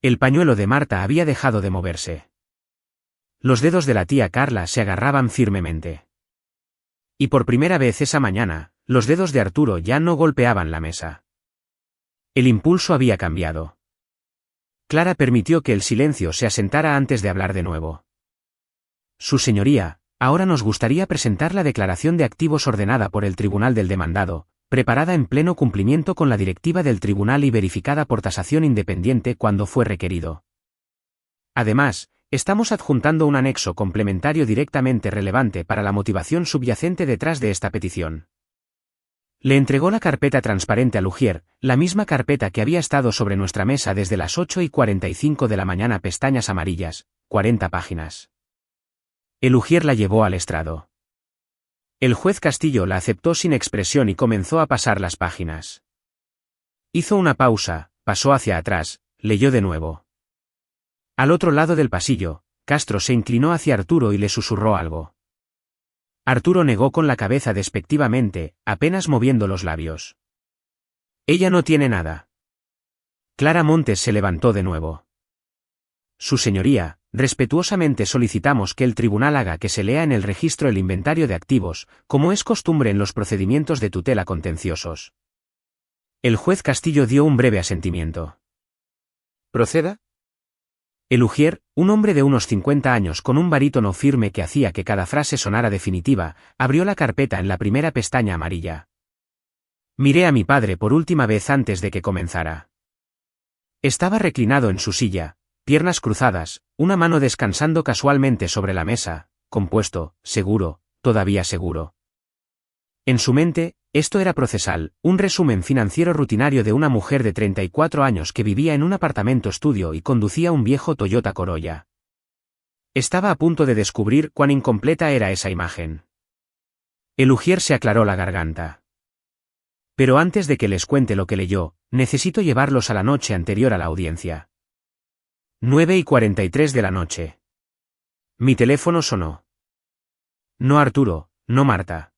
El pañuelo de Marta había dejado de moverse. Los dedos de la tía Carla se agarraban firmemente. Y por primera vez esa mañana, los dedos de Arturo ya no golpeaban la mesa. El impulso había cambiado. Clara permitió que el silencio se asentara antes de hablar de nuevo. Su señoría, ahora nos gustaría presentar la declaración de activos ordenada por el tribunal del demandado, preparada en pleno cumplimiento con la directiva del tribunal y verificada por tasación independiente cuando fue requerido. Además, estamos adjuntando un anexo complementario directamente relevante para la motivación subyacente detrás de esta petición. Le entregó la carpeta transparente a Lugier, la misma carpeta que había estado sobre nuestra mesa desde las 8:45 de la mañana, pestañas amarillas, 40 páginas. El Lugier la llevó al estrado. El juez Castillo la aceptó sin expresión y comenzó a pasar las páginas. Hizo una pausa, pasó hacia atrás, leyó de nuevo. Al otro lado del pasillo, Castro se inclinó hacia Arturo y le susurró algo. Arturo negó con la cabeza despectivamente, apenas moviendo los labios. Ella no tiene nada. Clara Montes se levantó de nuevo. Su señoría, respetuosamente solicitamos que el tribunal haga que se lea en el registro el inventario de activos, como es costumbre en los procedimientos de tutela contenciosos. El juez Castillo dio un breve asentimiento. ¿Proceda? El ujier, un hombre de unos 50 años con un barítono firme que hacía que cada frase sonara definitiva, abrió la carpeta en la primera pestaña amarilla. Miré a mi padre por última vez antes de que comenzara. Estaba reclinado en su silla, piernas cruzadas, una mano descansando casualmente sobre la mesa, compuesto, seguro, todavía seguro. En su mente, esto era procesal, un resumen financiero rutinario de una mujer de 34 años que vivía en un apartamento estudio y conducía un viejo Toyota Corolla. Estaba a punto de descubrir cuán incompleta era esa imagen. El ujier se aclaró la garganta. Pero antes de que les cuente lo que leyó, necesito llevarlos a la noche anterior a la audiencia. 9:43 de la noche. Mi teléfono sonó. No Arturo, no Marta.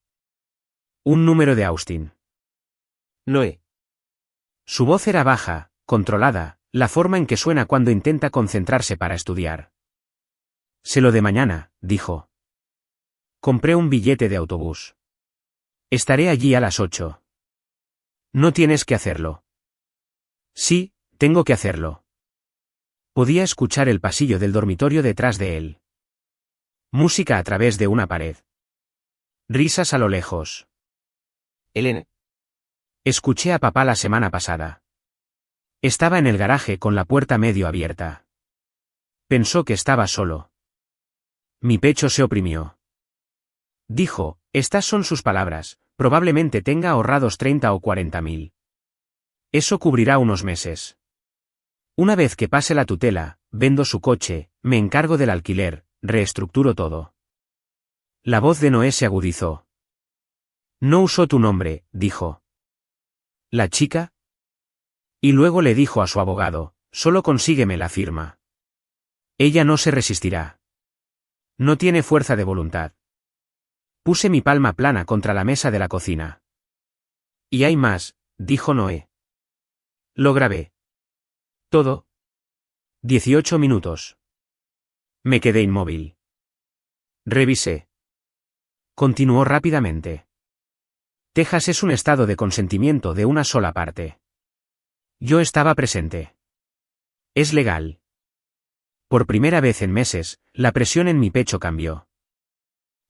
Un número de Austin. Noé. Su voz era baja, controlada, la forma en que suena cuando intenta concentrarse para estudiar. Sé lo de mañana, dijo. Compré un billete de autobús. Estaré allí a las 8. No tienes que hacerlo. Sí, tengo que hacerlo. Podía escuchar el pasillo del dormitorio detrás de él. Música a través de una pared. Risas a lo lejos. Elena. Escuché a papá la semana pasada. Estaba en el garaje con la puerta medio abierta. Pensó que estaba solo. Mi pecho se oprimió. Dijo, estas son sus palabras, probablemente tenga ahorrados 30 o 40.000. Eso cubrirá unos meses. Una vez que pase la tutela, vendo su coche, me encargo del alquiler, reestructuro todo. La voz de Noé se agudizó. No usó tu nombre, dijo. ¿La chica? Y luego le dijo a su abogado, solo consígueme la firma. Ella no se resistirá. No tiene fuerza de voluntad. Puse mi palma plana contra la mesa de la cocina. Y hay más, dijo Noé. Lo grabé. Todo. 18 minutos. Me quedé inmóvil. Revisé. Continuó rápidamente. Texas es un estado de consentimiento de una sola parte. Yo estaba presente. Es legal. Por primera vez en meses, la presión en mi pecho cambió.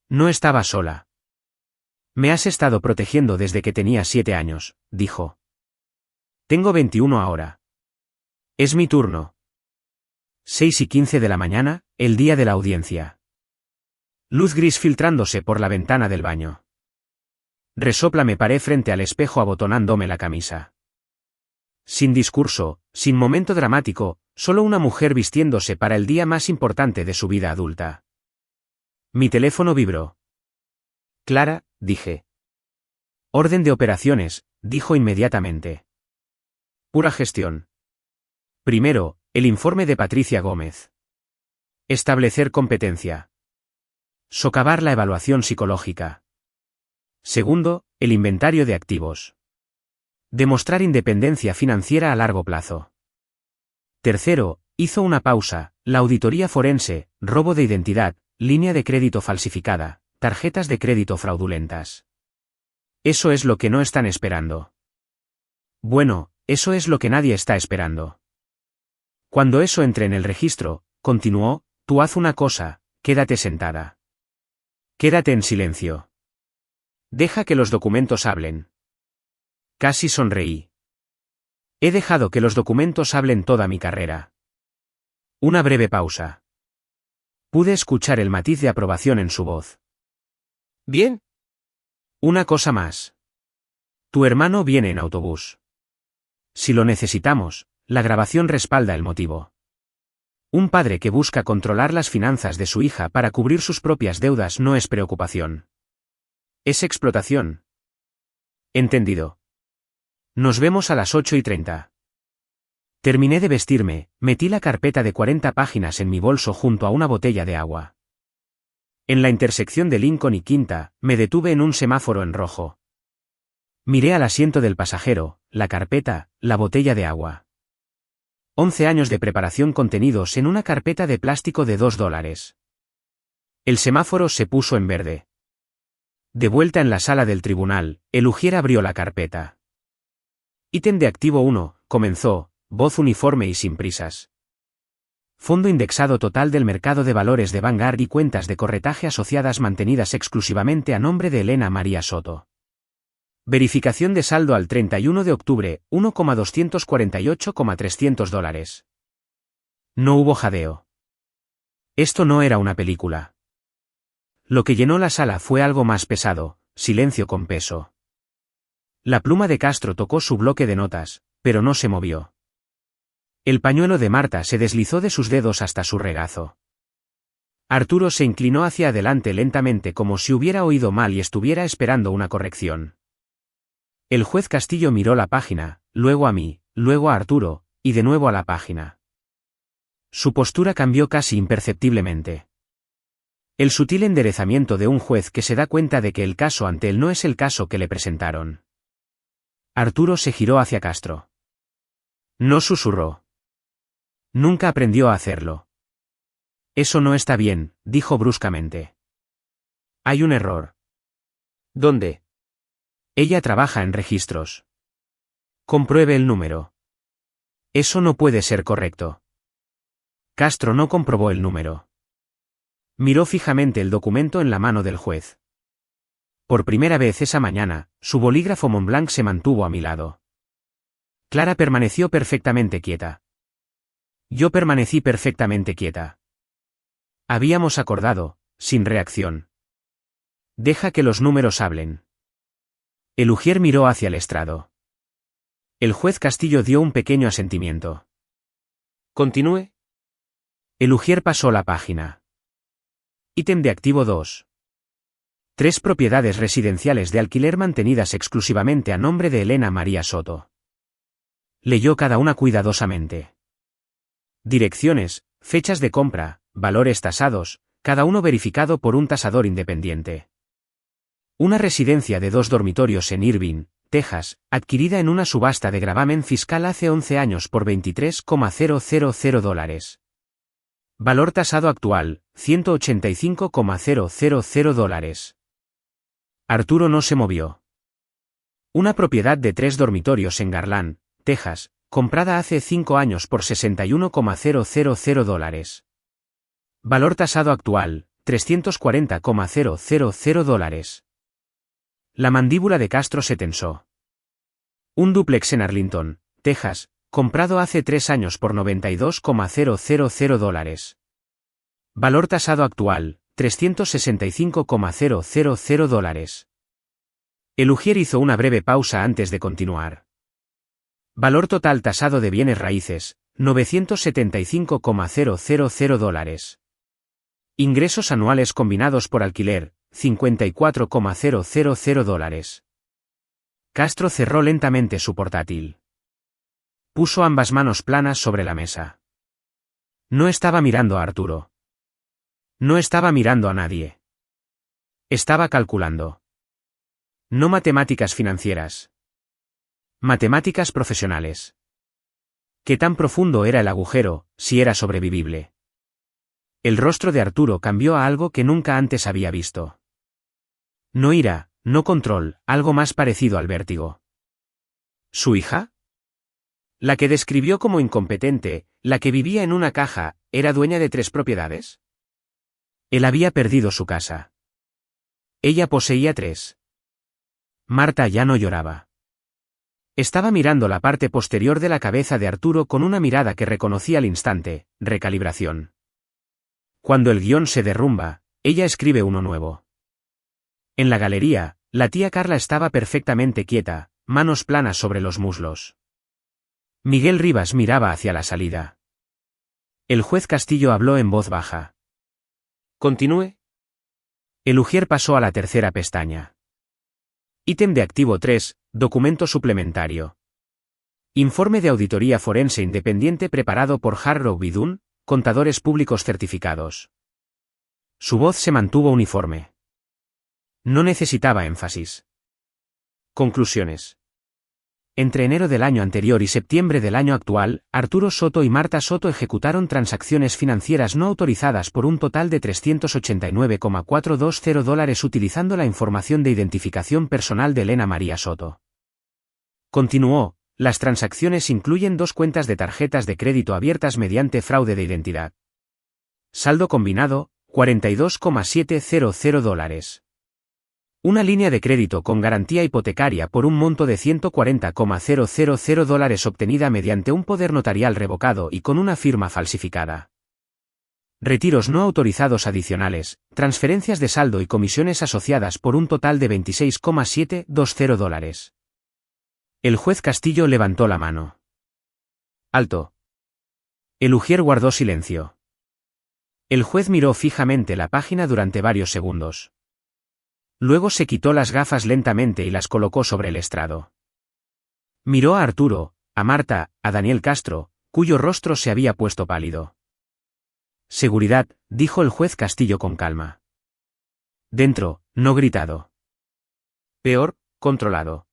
No estaba sola. Me has estado protegiendo desde que tenía 7 años, dijo. Tengo 21 ahora. Es mi turno. 6:15 de la mañana, el día de la audiencia. Luz gris filtrándose por la ventana del baño. Resopla, me paré frente al espejo abotonándome la camisa. Sin discurso, sin momento dramático, solo una mujer vistiéndose para el día más importante de su vida adulta. Mi teléfono vibró. Clara, dije. Orden de operaciones, dijo inmediatamente. Pura gestión. Primero, el informe de Patricia Gómez. Establecer competencia. Socavar la evaluación psicológica. Segundo, el inventario de activos. Demostrar independencia financiera a largo plazo. Tercero, hizo una pausa, la auditoría forense, robo de identidad, línea de crédito falsificada, tarjetas de crédito fraudulentas. Eso es lo que no están esperando. Bueno, eso es lo que nadie está esperando. Cuando eso entre en el registro, continuó, tú haz una cosa, quédate sentada. Quédate en silencio. Deja que los documentos hablen. Casi sonreí. He dejado que los documentos hablen toda mi carrera. Una breve pausa. Pude escuchar el matiz de aprobación en su voz. Bien. Una cosa más. Tu hermano viene en autobús. Si lo necesitamos, la grabación respalda el motivo. Un padre que busca controlar las finanzas de su hija para cubrir sus propias deudas no es preocupación. Es explotación. Entendido. Nos vemos a las 8:30. Terminé de vestirme, metí la carpeta de 40 páginas en mi bolso junto a una botella de agua. En la intersección de Lincoln y Quinta, me detuve en un semáforo en rojo. Miré al asiento del pasajero, la carpeta, la botella de agua. 11 años de preparación contenidos en una carpeta de plástico de $2. El semáforo se puso en verde. De vuelta en la sala del tribunal, el ujier abrió la carpeta. Ítem de activo 1, comenzó, voz uniforme y sin prisas. Fondo indexado total del mercado de valores de Vanguard y cuentas de corretaje asociadas mantenidas exclusivamente a nombre de Elena María Soto. Verificación de saldo al 31 de octubre, $1,248,300. No hubo jadeo. Esto no era una película. Lo que llenó la sala fue algo más pesado, silencio con peso. La pluma de Castro tocó su bloque de notas, pero no se movió. El pañuelo de Marta se deslizó de sus dedos hasta su regazo. Arturo se inclinó hacia adelante lentamente como si hubiera oído mal y estuviera esperando una corrección. El juez Castillo miró la página, luego a mí, luego a Arturo, y de nuevo a la página. Su postura cambió casi imperceptiblemente. El sutil enderezamiento de un juez que se da cuenta de que el caso ante él no es el caso que le presentaron. Arturo se giró hacia Castro. No susurró. Nunca aprendió a hacerlo. Eso no está bien, dijo bruscamente. Hay un error. ¿Dónde? Ella trabaja en registros. Compruebe el número. Eso no puede ser correcto. Castro no comprobó el número. Miró fijamente el documento en la mano del juez. Por primera vez esa mañana, su bolígrafo Montblanc se mantuvo a mi lado. Clara permaneció perfectamente quieta. Yo permanecí perfectamente quieta. Habíamos acordado, sin reacción. Deja que los números hablen. El ujier miró hacia el estrado. El juez Castillo dio un pequeño asentimiento. ¿Continúe? El ujier pasó la página. Ítem de activo 2. 3 propiedades residenciales de alquiler mantenidas exclusivamente a nombre de Elena María Soto. Leyó cada una cuidadosamente. Direcciones, fechas de compra, valores tasados, cada uno verificado por un tasador independiente. Una residencia de 2 dormitorios en Irving, Texas, adquirida en una subasta de gravamen fiscal hace 11 años por $23,000. Valor tasado actual, $185,000. Arturo no se movió. Una propiedad de 3 dormitorios en Garland, Texas, comprada hace 5 años por $61,000. Valor tasado actual, $340,000. La mandíbula de Castro se tensó. Un dúplex en Arlington, Texas, Comprado hace 3 años por $92,000. Valor tasado actual, $365,000. El ujier hizo una breve pausa antes de continuar. Valor total tasado de bienes raíces, $975,000. Ingresos anuales combinados por alquiler, $54,000. Castro cerró lentamente su portátil. Puso ambas manos planas sobre la mesa. No estaba mirando a Arturo. No estaba mirando a nadie. Estaba calculando. No matemáticas financieras. Matemáticas profesionales. ¿Qué tan profundo era el agujero, si era sobrevivible? El rostro de Arturo cambió a algo que nunca antes había visto. No ira, no control, algo más parecido al vértigo. ¿Su hija? La que describió como incompetente, la que vivía en una caja, ¿era dueña de 3 propiedades? Él había perdido su casa. Ella poseía 3. Marta ya no lloraba. Estaba mirando la parte posterior de la cabeza de Arturo con una mirada que reconocía al instante, recalibración. Cuando el guión se derrumba, ella escribe uno nuevo. En la galería, la tía Carla estaba perfectamente quieta, manos planas sobre los muslos. Miguel Rivas miraba hacia la salida. El juez Castillo habló en voz baja. ¿Continúe? El ujier pasó a la tercera pestaña. Ítem de activo 3, documento suplementario. Informe de auditoría forense independiente preparado por Harrow Bidun, contadores públicos certificados. Su voz se mantuvo uniforme. No necesitaba énfasis. Conclusiones. Entre enero del año anterior y septiembre del año actual, Arturo Soto y Marta Soto ejecutaron transacciones financieras no autorizadas por un total de $389,420 utilizando la información de identificación personal de Elena María Soto. Continuó, las transacciones incluyen 2 cuentas de tarjetas de crédito abiertas mediante fraude de identidad. Saldo combinado, $42,700. Una línea de crédito con garantía hipotecaria por un monto de $140,000 obtenida mediante un poder notarial revocado y con una firma falsificada. Retiros no autorizados adicionales, transferencias de saldo y comisiones asociadas por un total de $26,720. El juez Castillo levantó la mano. Alto. El ujier guardó silencio. El juez miró fijamente la página durante varios segundos. Luego se quitó las gafas lentamente y las colocó sobre el estrado. Miró a Arturo, a Marta, a Daniel Castro, cuyo rostro se había puesto pálido. Seguridad, dijo el juez Castillo con calma. Dentro, no gritado. Peor, controlado.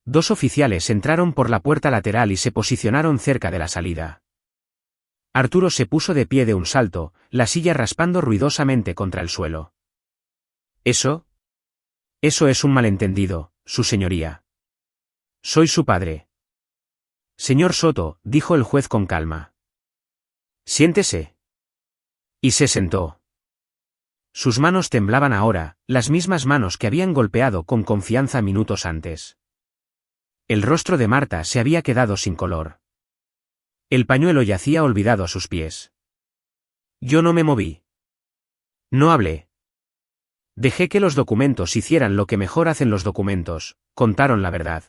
2 oficiales entraron por la puerta lateral y se posicionaron cerca de la salida. Arturo se puso de pie de un salto, la silla raspando ruidosamente contra el suelo. Eso es un malentendido, su señoría. Soy su padre. Señor Soto, dijo el juez con calma. Siéntese. Y se sentó. Sus manos temblaban ahora, las mismas manos que habían golpeado con confianza minutos antes. El rostro de Marta se había quedado sin color. El pañuelo yacía olvidado a sus pies. Yo no me moví. No hablé. Dejé que los documentos hicieran lo que mejor hacen los documentos, contaron la verdad.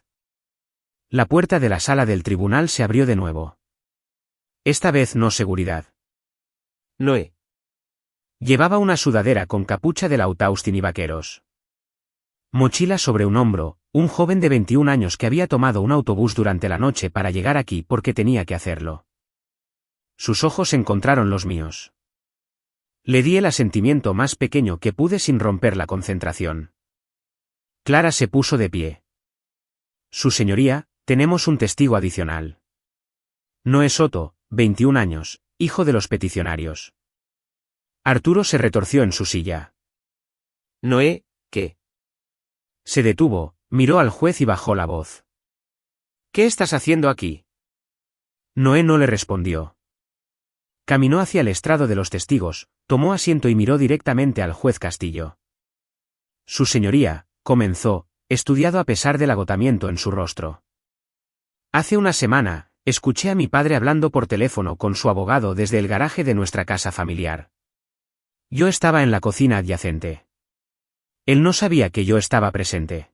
La puerta de la sala del tribunal se abrió de nuevo. Esta vez no seguridad. Noé. Llevaba una sudadera con capucha de Lautaustin y vaqueros. Mochila sobre un hombro, un joven de 21 años que había tomado un autobús durante la noche para llegar aquí porque tenía que hacerlo. Sus ojos encontraron los míos. Le di el asentimiento más pequeño que pude sin romper la concentración. Clara se puso de pie. Su señoría, tenemos un testigo adicional. Noé Soto, 21 años, hijo de los peticionarios. Arturo se retorció en su silla. Noé, ¿qué? Se detuvo, miró al juez y bajó la voz. ¿Qué estás haciendo aquí? Noé no le respondió. Caminó hacia el estrado de los testigos, tomó asiento y miró directamente al juez Castillo. Su señoría, comenzó, estudiado a pesar del agotamiento en su rostro. Hace una semana, escuché a mi padre hablando por teléfono con su abogado desde el garaje de nuestra casa familiar. Yo estaba en la cocina adyacente. Él no sabía que yo estaba presente.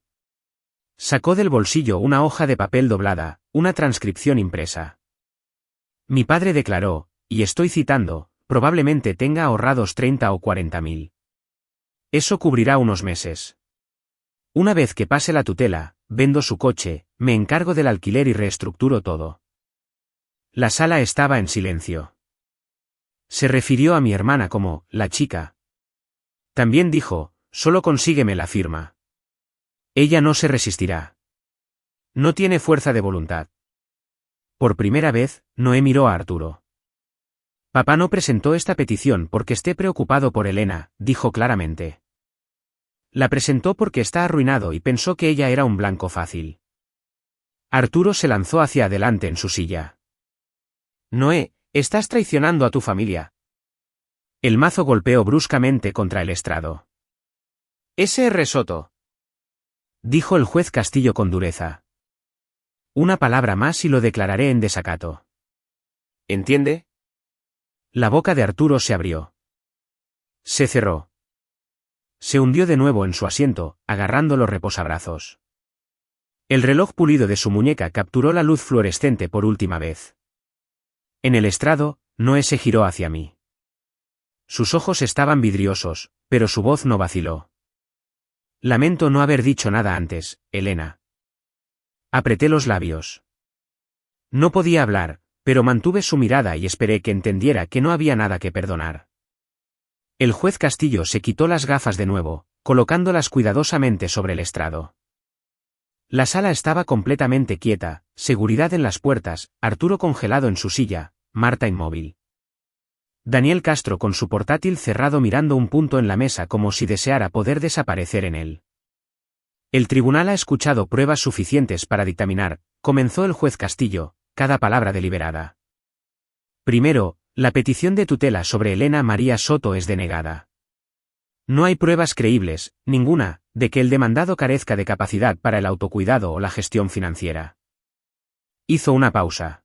Sacó del bolsillo una hoja de papel doblada, una transcripción impresa. Mi padre declaró, y estoy citando, probablemente tenga ahorrados 30 o 40.000. Eso cubrirá unos meses. Una vez que pase la tutela, vendo su coche, me encargo del alquiler y reestructuro todo. La sala estaba en silencio. Se refirió a mi hermana como, la chica. También dijo, solo consígueme la firma. Ella no se resistirá. No tiene fuerza de voluntad. Por primera vez, Noé miró a Arturo. Papá no presentó esta petición porque esté preocupado por Elena, dijo claramente. La presentó porque está arruinado y pensó que ella era un blanco fácil. Arturo se lanzó hacia adelante en su silla. Noé, estás traicionando a tu familia. El mazo golpeó bruscamente contra el estrado. «S.R. Soto», dijo el juez Castillo con dureza. «Una palabra más y lo declararé en desacato». «¿Entiende?» La boca de Arturo se abrió. Se cerró. Se hundió de nuevo en su asiento, agarrando los reposabrazos. El reloj pulido de su muñeca capturó la luz fluorescente por última vez. En el estrado, Noé se giró hacia mí. Sus ojos estaban vidriosos, pero su voz no vaciló. «Lamento no haber dicho nada antes, Elena». Apreté los labios. No podía hablar, pero mantuve su mirada y esperé que entendiera que no había nada que perdonar. El juez Castillo se quitó las gafas de nuevo, colocándolas cuidadosamente sobre el estrado. La sala estaba completamente quieta, seguridad en las puertas, Arturo congelado en su silla, Marta inmóvil. Daniel Castro con su portátil cerrado mirando un punto en la mesa como si deseara poder desaparecer en él. El tribunal ha escuchado pruebas suficientes para dictaminar, comenzó el juez Castillo, cada palabra deliberada. Primero, la petición de tutela sobre Elena María Soto es denegada. No hay pruebas creíbles, ninguna, de que el demandado carezca de capacidad para el autocuidado o la gestión financiera. Hizo una pausa.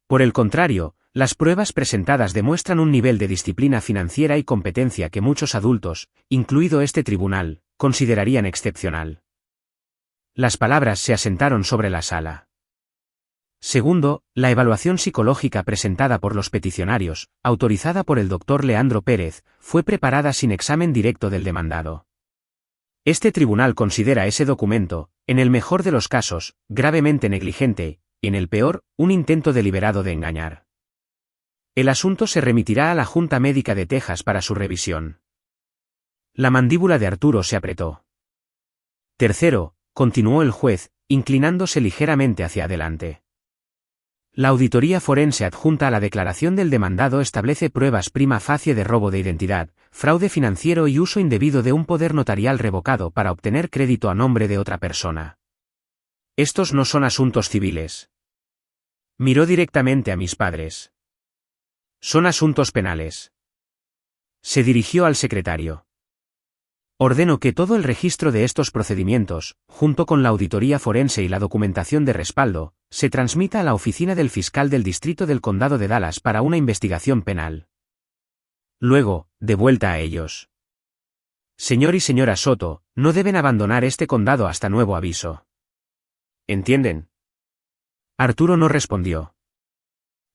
Por el contrario, las pruebas presentadas demuestran un nivel de disciplina financiera y competencia que muchos adultos, incluido este tribunal, considerarían excepcional. Las palabras se asentaron sobre la sala. Segundo, la evaluación psicológica presentada por los peticionarios, autorizada por el doctor Leandro Pérez, fue preparada sin examen directo del demandado. Este tribunal considera ese documento, en el mejor de los casos, gravemente negligente, y en el peor, un intento deliberado de engañar. El asunto se remitirá a la Junta Médica de Texas para su revisión. La mandíbula de Arturo se apretó. Tercero, continuó el juez, inclinándose ligeramente hacia adelante. La auditoría forense adjunta a la declaración del demandado establece pruebas prima facie de robo de identidad, fraude financiero y uso indebido de un poder notarial revocado para obtener crédito a nombre de otra persona. Estos no son asuntos civiles. Miró directamente a mis padres. Son asuntos penales. Se dirigió al secretario. Ordeno que todo el registro de estos procedimientos, junto con la auditoría forense y la documentación de respaldo, se transmita a la oficina del fiscal del distrito del condado de Dallas para una investigación penal. Luego, de vuelta a ellos. Señor y señora Soto, no deben abandonar este condado hasta nuevo aviso. ¿Entienden? Arturo no respondió.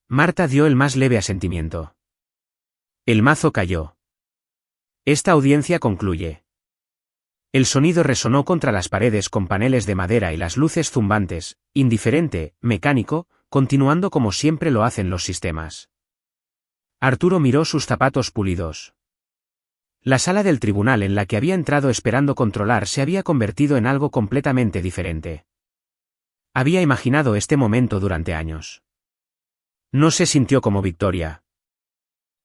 Marta dio el más leve asentimiento. El mazo cayó. Esta audiencia concluye. El sonido resonó contra las paredes con paneles de madera y las luces zumbantes, indiferente, mecánico, continuando como siempre lo hacen los sistemas. Arturo miró sus zapatos pulidos. La sala del tribunal en la que había entrado esperando controlar se había convertido en algo completamente diferente. Había imaginado este momento durante años. No se sintió como victoria.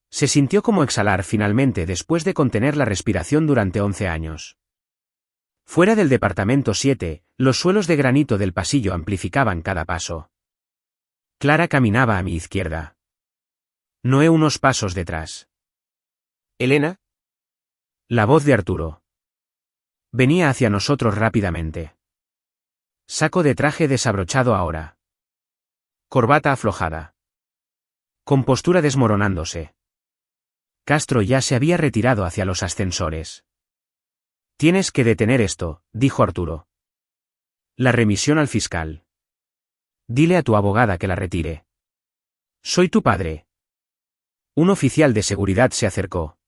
Se sintió como exhalar finalmente después de contener la respiración durante 11 años. Fuera del departamento 7, los suelos de granito del pasillo amplificaban cada paso. Clara caminaba a mi izquierda. Noé unos pasos detrás. ¿Elena? La voz de Arturo. Venía hacia nosotros rápidamente. Saco de traje desabrochado ahora. Corbata aflojada. Compostura desmoronándose. Castro ya se había retirado hacia los ascensores. Tienes que detener esto, dijo Arturo. La remisión al fiscal. Dile a tu abogada que la retire. Soy tu padre. Un oficial de seguridad se acercó.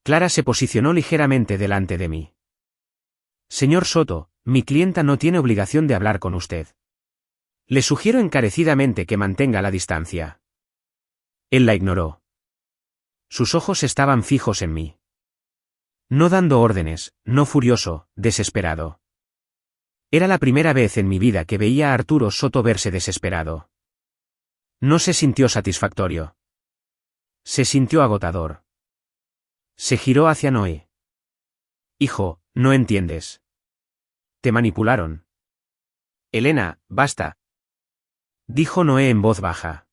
Clara se posicionó ligeramente delante de mí. Señor Soto, mi clienta no tiene obligación de hablar con usted. Le sugiero encarecidamente que mantenga la distancia. Él la ignoró. Sus ojos estaban fijos en mí. No dando órdenes, no furioso, desesperado. Era la primera vez en mi vida que veía a Arturo Soto verse desesperado. No se sintió satisfactorio. Se sintió agotador. Se giró hacia Noé. Hijo, no entiendes. Te manipularon. Elena, basta. Dijo Noé en voz baja.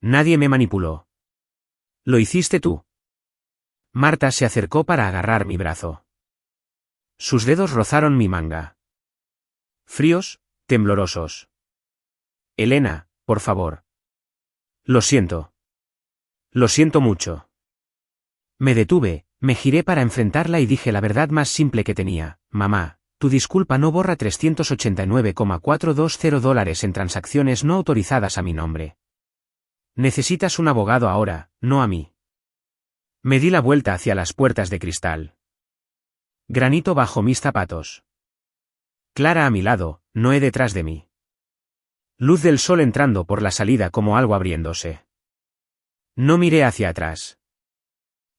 Nadie me manipuló. Lo hiciste tú. Marta se acercó para agarrar mi brazo. Sus dedos rozaron mi manga. Fríos, temblorosos. Elena, por favor. Lo siento. Lo siento mucho. Me detuve, me giré para enfrentarla y dije la verdad más simple que tenía. Mamá, tu disculpa no borra $389,420 en transacciones no autorizadas a mi nombre. Necesitas un abogado ahora, no a mí. Me di la vuelta hacia las puertas de cristal. Granito bajo mis zapatos. Clara a mi lado, Noé detrás de mí. Luz del sol entrando por la salida como algo abriéndose. No miré hacia atrás.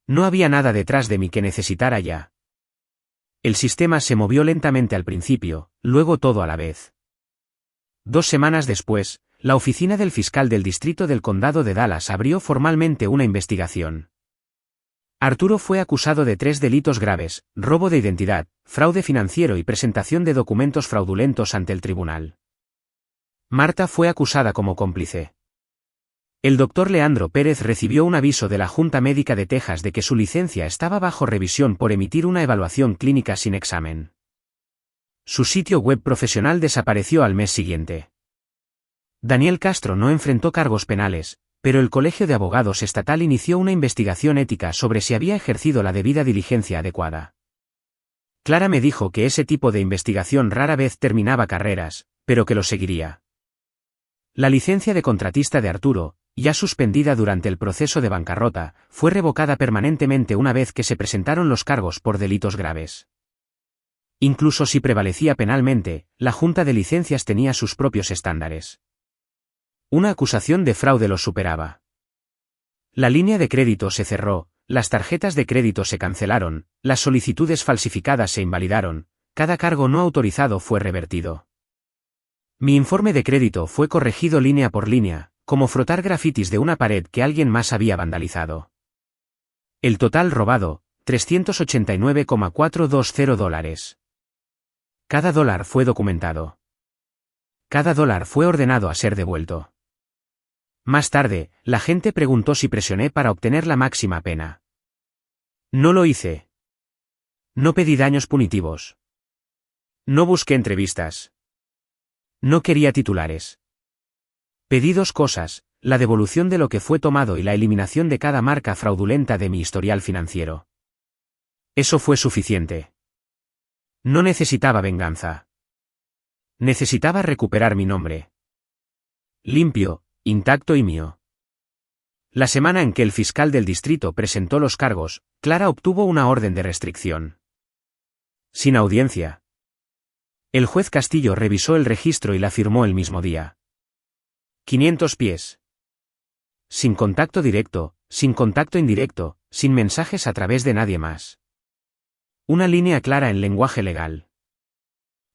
No había nada detrás de mí que necesitara ya. El sistema se movió lentamente al principio, luego todo a la vez. 2 semanas después, la oficina del fiscal del distrito del condado de Dallas abrió formalmente una investigación. Arturo fue acusado de 3 delitos graves: robo de identidad, fraude financiero y presentación de documentos fraudulentos ante el tribunal. Marta fue acusada como cómplice. El doctor Leandro Pérez recibió un aviso de la Junta Médica de Texas de que su licencia estaba bajo revisión por emitir una evaluación clínica sin examen. Su sitio web profesional desapareció al mes siguiente. Daniel Castro no enfrentó cargos penales, pero el Colegio de Abogados Estatal inició una investigación ética sobre si había ejercido la debida diligencia adecuada. Clara me dijo que ese tipo de investigación rara vez terminaba carreras, pero que lo seguiría. La licencia de contratista de Arturo, ya suspendida durante el proceso de bancarrota, fue revocada permanentemente una vez que se presentaron los cargos por delitos graves. Incluso si prevalecía penalmente, la Junta de Licencias tenía sus propios estándares. Una acusación de fraude los superaba. La línea de crédito se cerró, las tarjetas de crédito se cancelaron, las solicitudes falsificadas se invalidaron, cada cargo no autorizado fue revertido. Mi informe de crédito fue corregido línea por línea, como frotar grafitis de una pared que alguien más había vandalizado. El total robado, $389,420. Cada dólar fue documentado. Cada dólar fue ordenado a ser devuelto. Más tarde, la gente preguntó si presioné para obtener la máxima pena. No lo hice. No pedí daños punitivos. No busqué entrevistas. No quería titulares. Pedí 2 cosas: la devolución de lo que fue tomado y la eliminación de cada marca fraudulenta de mi historial financiero. Eso fue suficiente. No necesitaba venganza. Necesitaba recuperar mi nombre. Limpio, intacto y mío. La semana en que el fiscal del distrito presentó los cargos, Clara obtuvo una orden de restricción. Sin audiencia. El juez Castillo revisó el registro y la firmó el mismo día. 500 pies. Sin contacto directo, sin contacto indirecto, sin mensajes a través de nadie más. Una línea clara en lenguaje legal.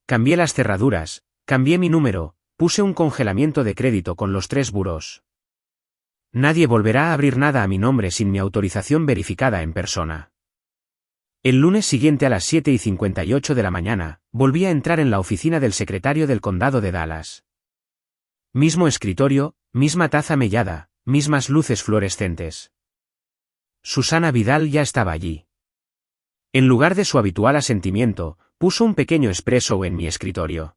Cambié las cerraduras, cambié mi número, puse un congelamiento de crédito con los 3 burós. Nadie volverá a abrir nada a mi nombre sin mi autorización verificada en persona. El lunes siguiente a las 7:58 de la mañana, volví a entrar en la oficina del secretario del condado de Dallas. Mismo escritorio, misma taza mellada, mismas luces fluorescentes. Susana Vidal ya estaba allí. En lugar de su habitual asentimiento, puso un pequeño espresso en mi escritorio.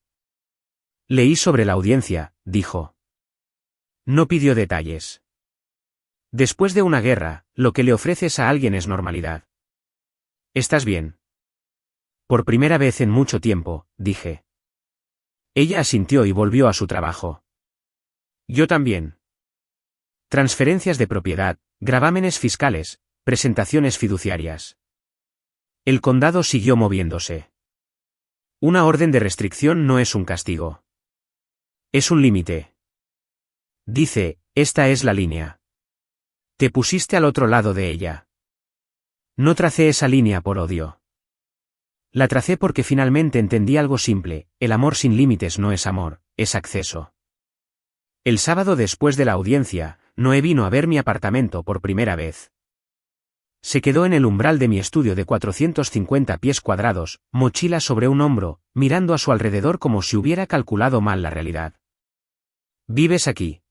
Leí sobre la audiencia, dijo. No pidió detalles. Después de una guerra, lo que le ofreces a alguien es normalidad. ¿Estás bien? Por primera vez en mucho tiempo, dije. Ella asintió y volvió a su trabajo. Yo también. Transferencias de propiedad, gravámenes fiscales, presentaciones fiduciarias. El condado siguió moviéndose. Una orden de restricción no es un castigo. Es un límite. Dice, esta es la línea. Te pusiste al otro lado de ella. No tracé esa línea por odio. La tracé porque finalmente entendí algo simple: el amor sin límites no es amor, es acceso. El sábado después de la audiencia, Noé vino a ver mi apartamento por primera vez. Se quedó en el umbral de mi estudio de 450 pies cuadrados, mochila sobre un hombro, mirando a su alrededor como si hubiera calculado mal la realidad. ¿Vives aquí?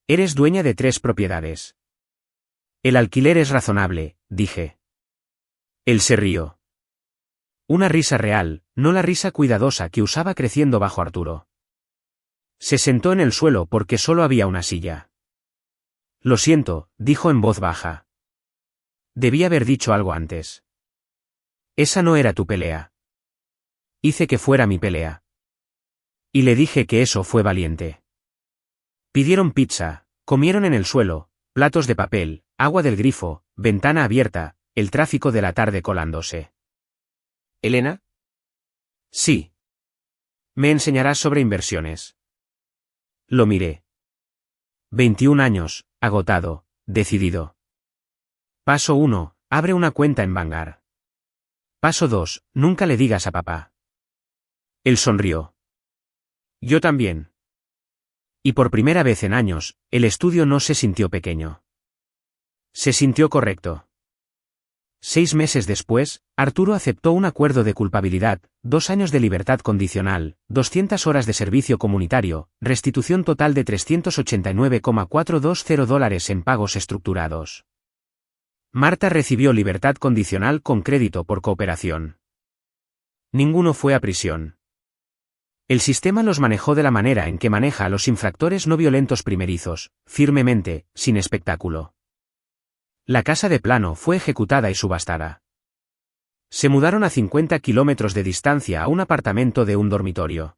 Eres dueña de 3 propiedades. El alquiler es razonable, dije. Él se rió. Una risa real, no la risa cuidadosa que usaba creciendo bajo Arturo. Se sentó en el suelo porque solo había una silla. Lo siento, dijo en voz baja. Debí haber dicho algo antes. Esa no era tu pelea. Hice que fuera mi pelea. Y le dije que eso fue valiente. Pidieron pizza, comieron en el suelo, platos de papel, agua del grifo, ventana abierta, el tráfico de la tarde colándose. ¿Elena? Sí. Me enseñarás sobre inversiones. Lo miré. 21 años, agotado, decidido. Paso 1, abre una cuenta en Vanguard. Paso 2, nunca le digas a papá. Él sonrió. Yo también. Y por primera vez en años, el estudio no se sintió pequeño. Se sintió correcto. 6 meses después, Arturo aceptó un acuerdo de culpabilidad, 2 años de libertad condicional, 200 horas de servicio comunitario, restitución total de $389,420 en pagos estructurados. Marta recibió libertad condicional con crédito por cooperación. Ninguno fue a prisión. El sistema los manejó de la manera en que maneja a los infractores no violentos primerizos, firmemente, sin espectáculo. La casa de plano fue ejecutada y subastada. Se mudaron a 50 kilómetros de distancia a un apartamento de un dormitorio.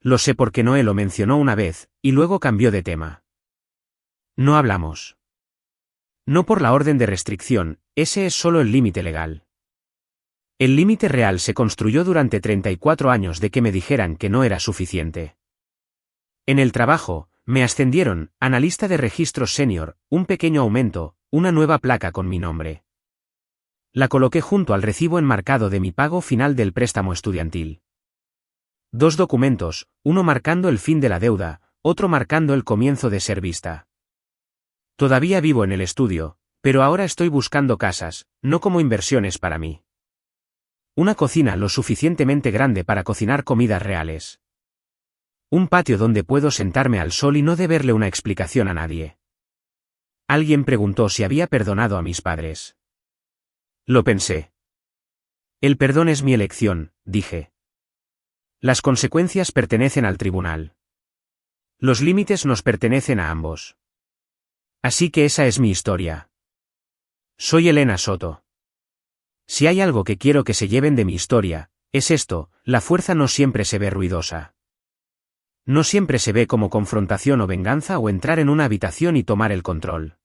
Lo sé porque Noé lo mencionó una vez, y luego cambió de tema. No hablamos. No por la orden de restricción, ese es solo el límite legal. El límite real se construyó durante 34 años de que me dijeran que no era suficiente. En el trabajo, me ascendieron, analista de registros senior, un pequeño aumento, una nueva placa con mi nombre. La coloqué junto al recibo enmarcado de mi pago final del préstamo estudiantil. 2 documentos, uno marcando el fin de la deuda, otro marcando el comienzo de ser vista. Todavía vivo en el estudio, pero ahora estoy buscando casas, no como inversiones para mí. Una cocina lo suficientemente grande para cocinar comidas reales. Un patio donde puedo sentarme al sol y no deberle una explicación a nadie. Alguien preguntó si había perdonado a mis padres. Lo pensé. El perdón es mi elección, dije. Las consecuencias pertenecen al tribunal. Los límites nos pertenecen a ambos. Así que esa es mi historia. Soy Elena Soto. Si hay algo que quiero que se lleven de mi historia, es esto: la fuerza no siempre se ve ruidosa. No siempre se ve como confrontación o venganza o entrar en una habitación y tomar el control.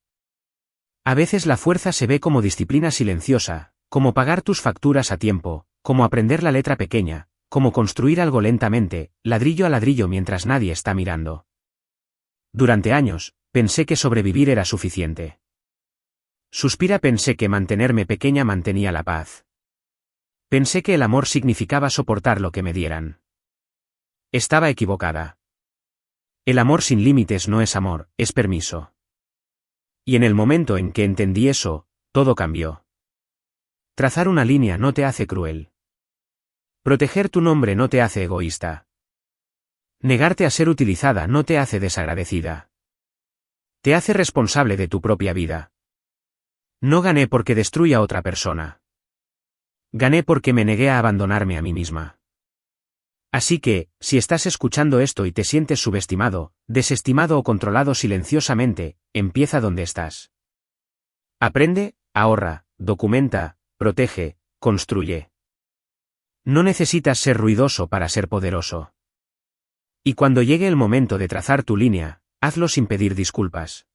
A veces la fuerza se ve como disciplina silenciosa, como pagar tus facturas a tiempo, como aprender la letra pequeña, como construir algo lentamente, ladrillo a ladrillo mientras nadie está mirando. Durante años, pensé que sobrevivir era suficiente. Pensé que mantenerme pequeña mantenía la paz. Pensé que el amor significaba soportar lo que me dieran. Estaba equivocada. El amor sin límites no es amor, es permiso. Y en el momento en que entendí eso, todo cambió. Trazar una línea no te hace cruel. Proteger tu nombre no te hace egoísta. Negarte a ser utilizada no te hace desagradecida. Te hace responsable de tu propia vida. No gané porque destruya a otra persona. Gané porque me negué a abandonarme a mí misma. Así que, si estás escuchando esto y te sientes subestimado, desestimado o controlado silenciosamente, empieza donde estás. Aprende, ahorra, documenta, protege, construye. No necesitas ser ruidoso para ser poderoso. Y cuando llegue el momento de trazar tu línea, hazlo sin pedir disculpas.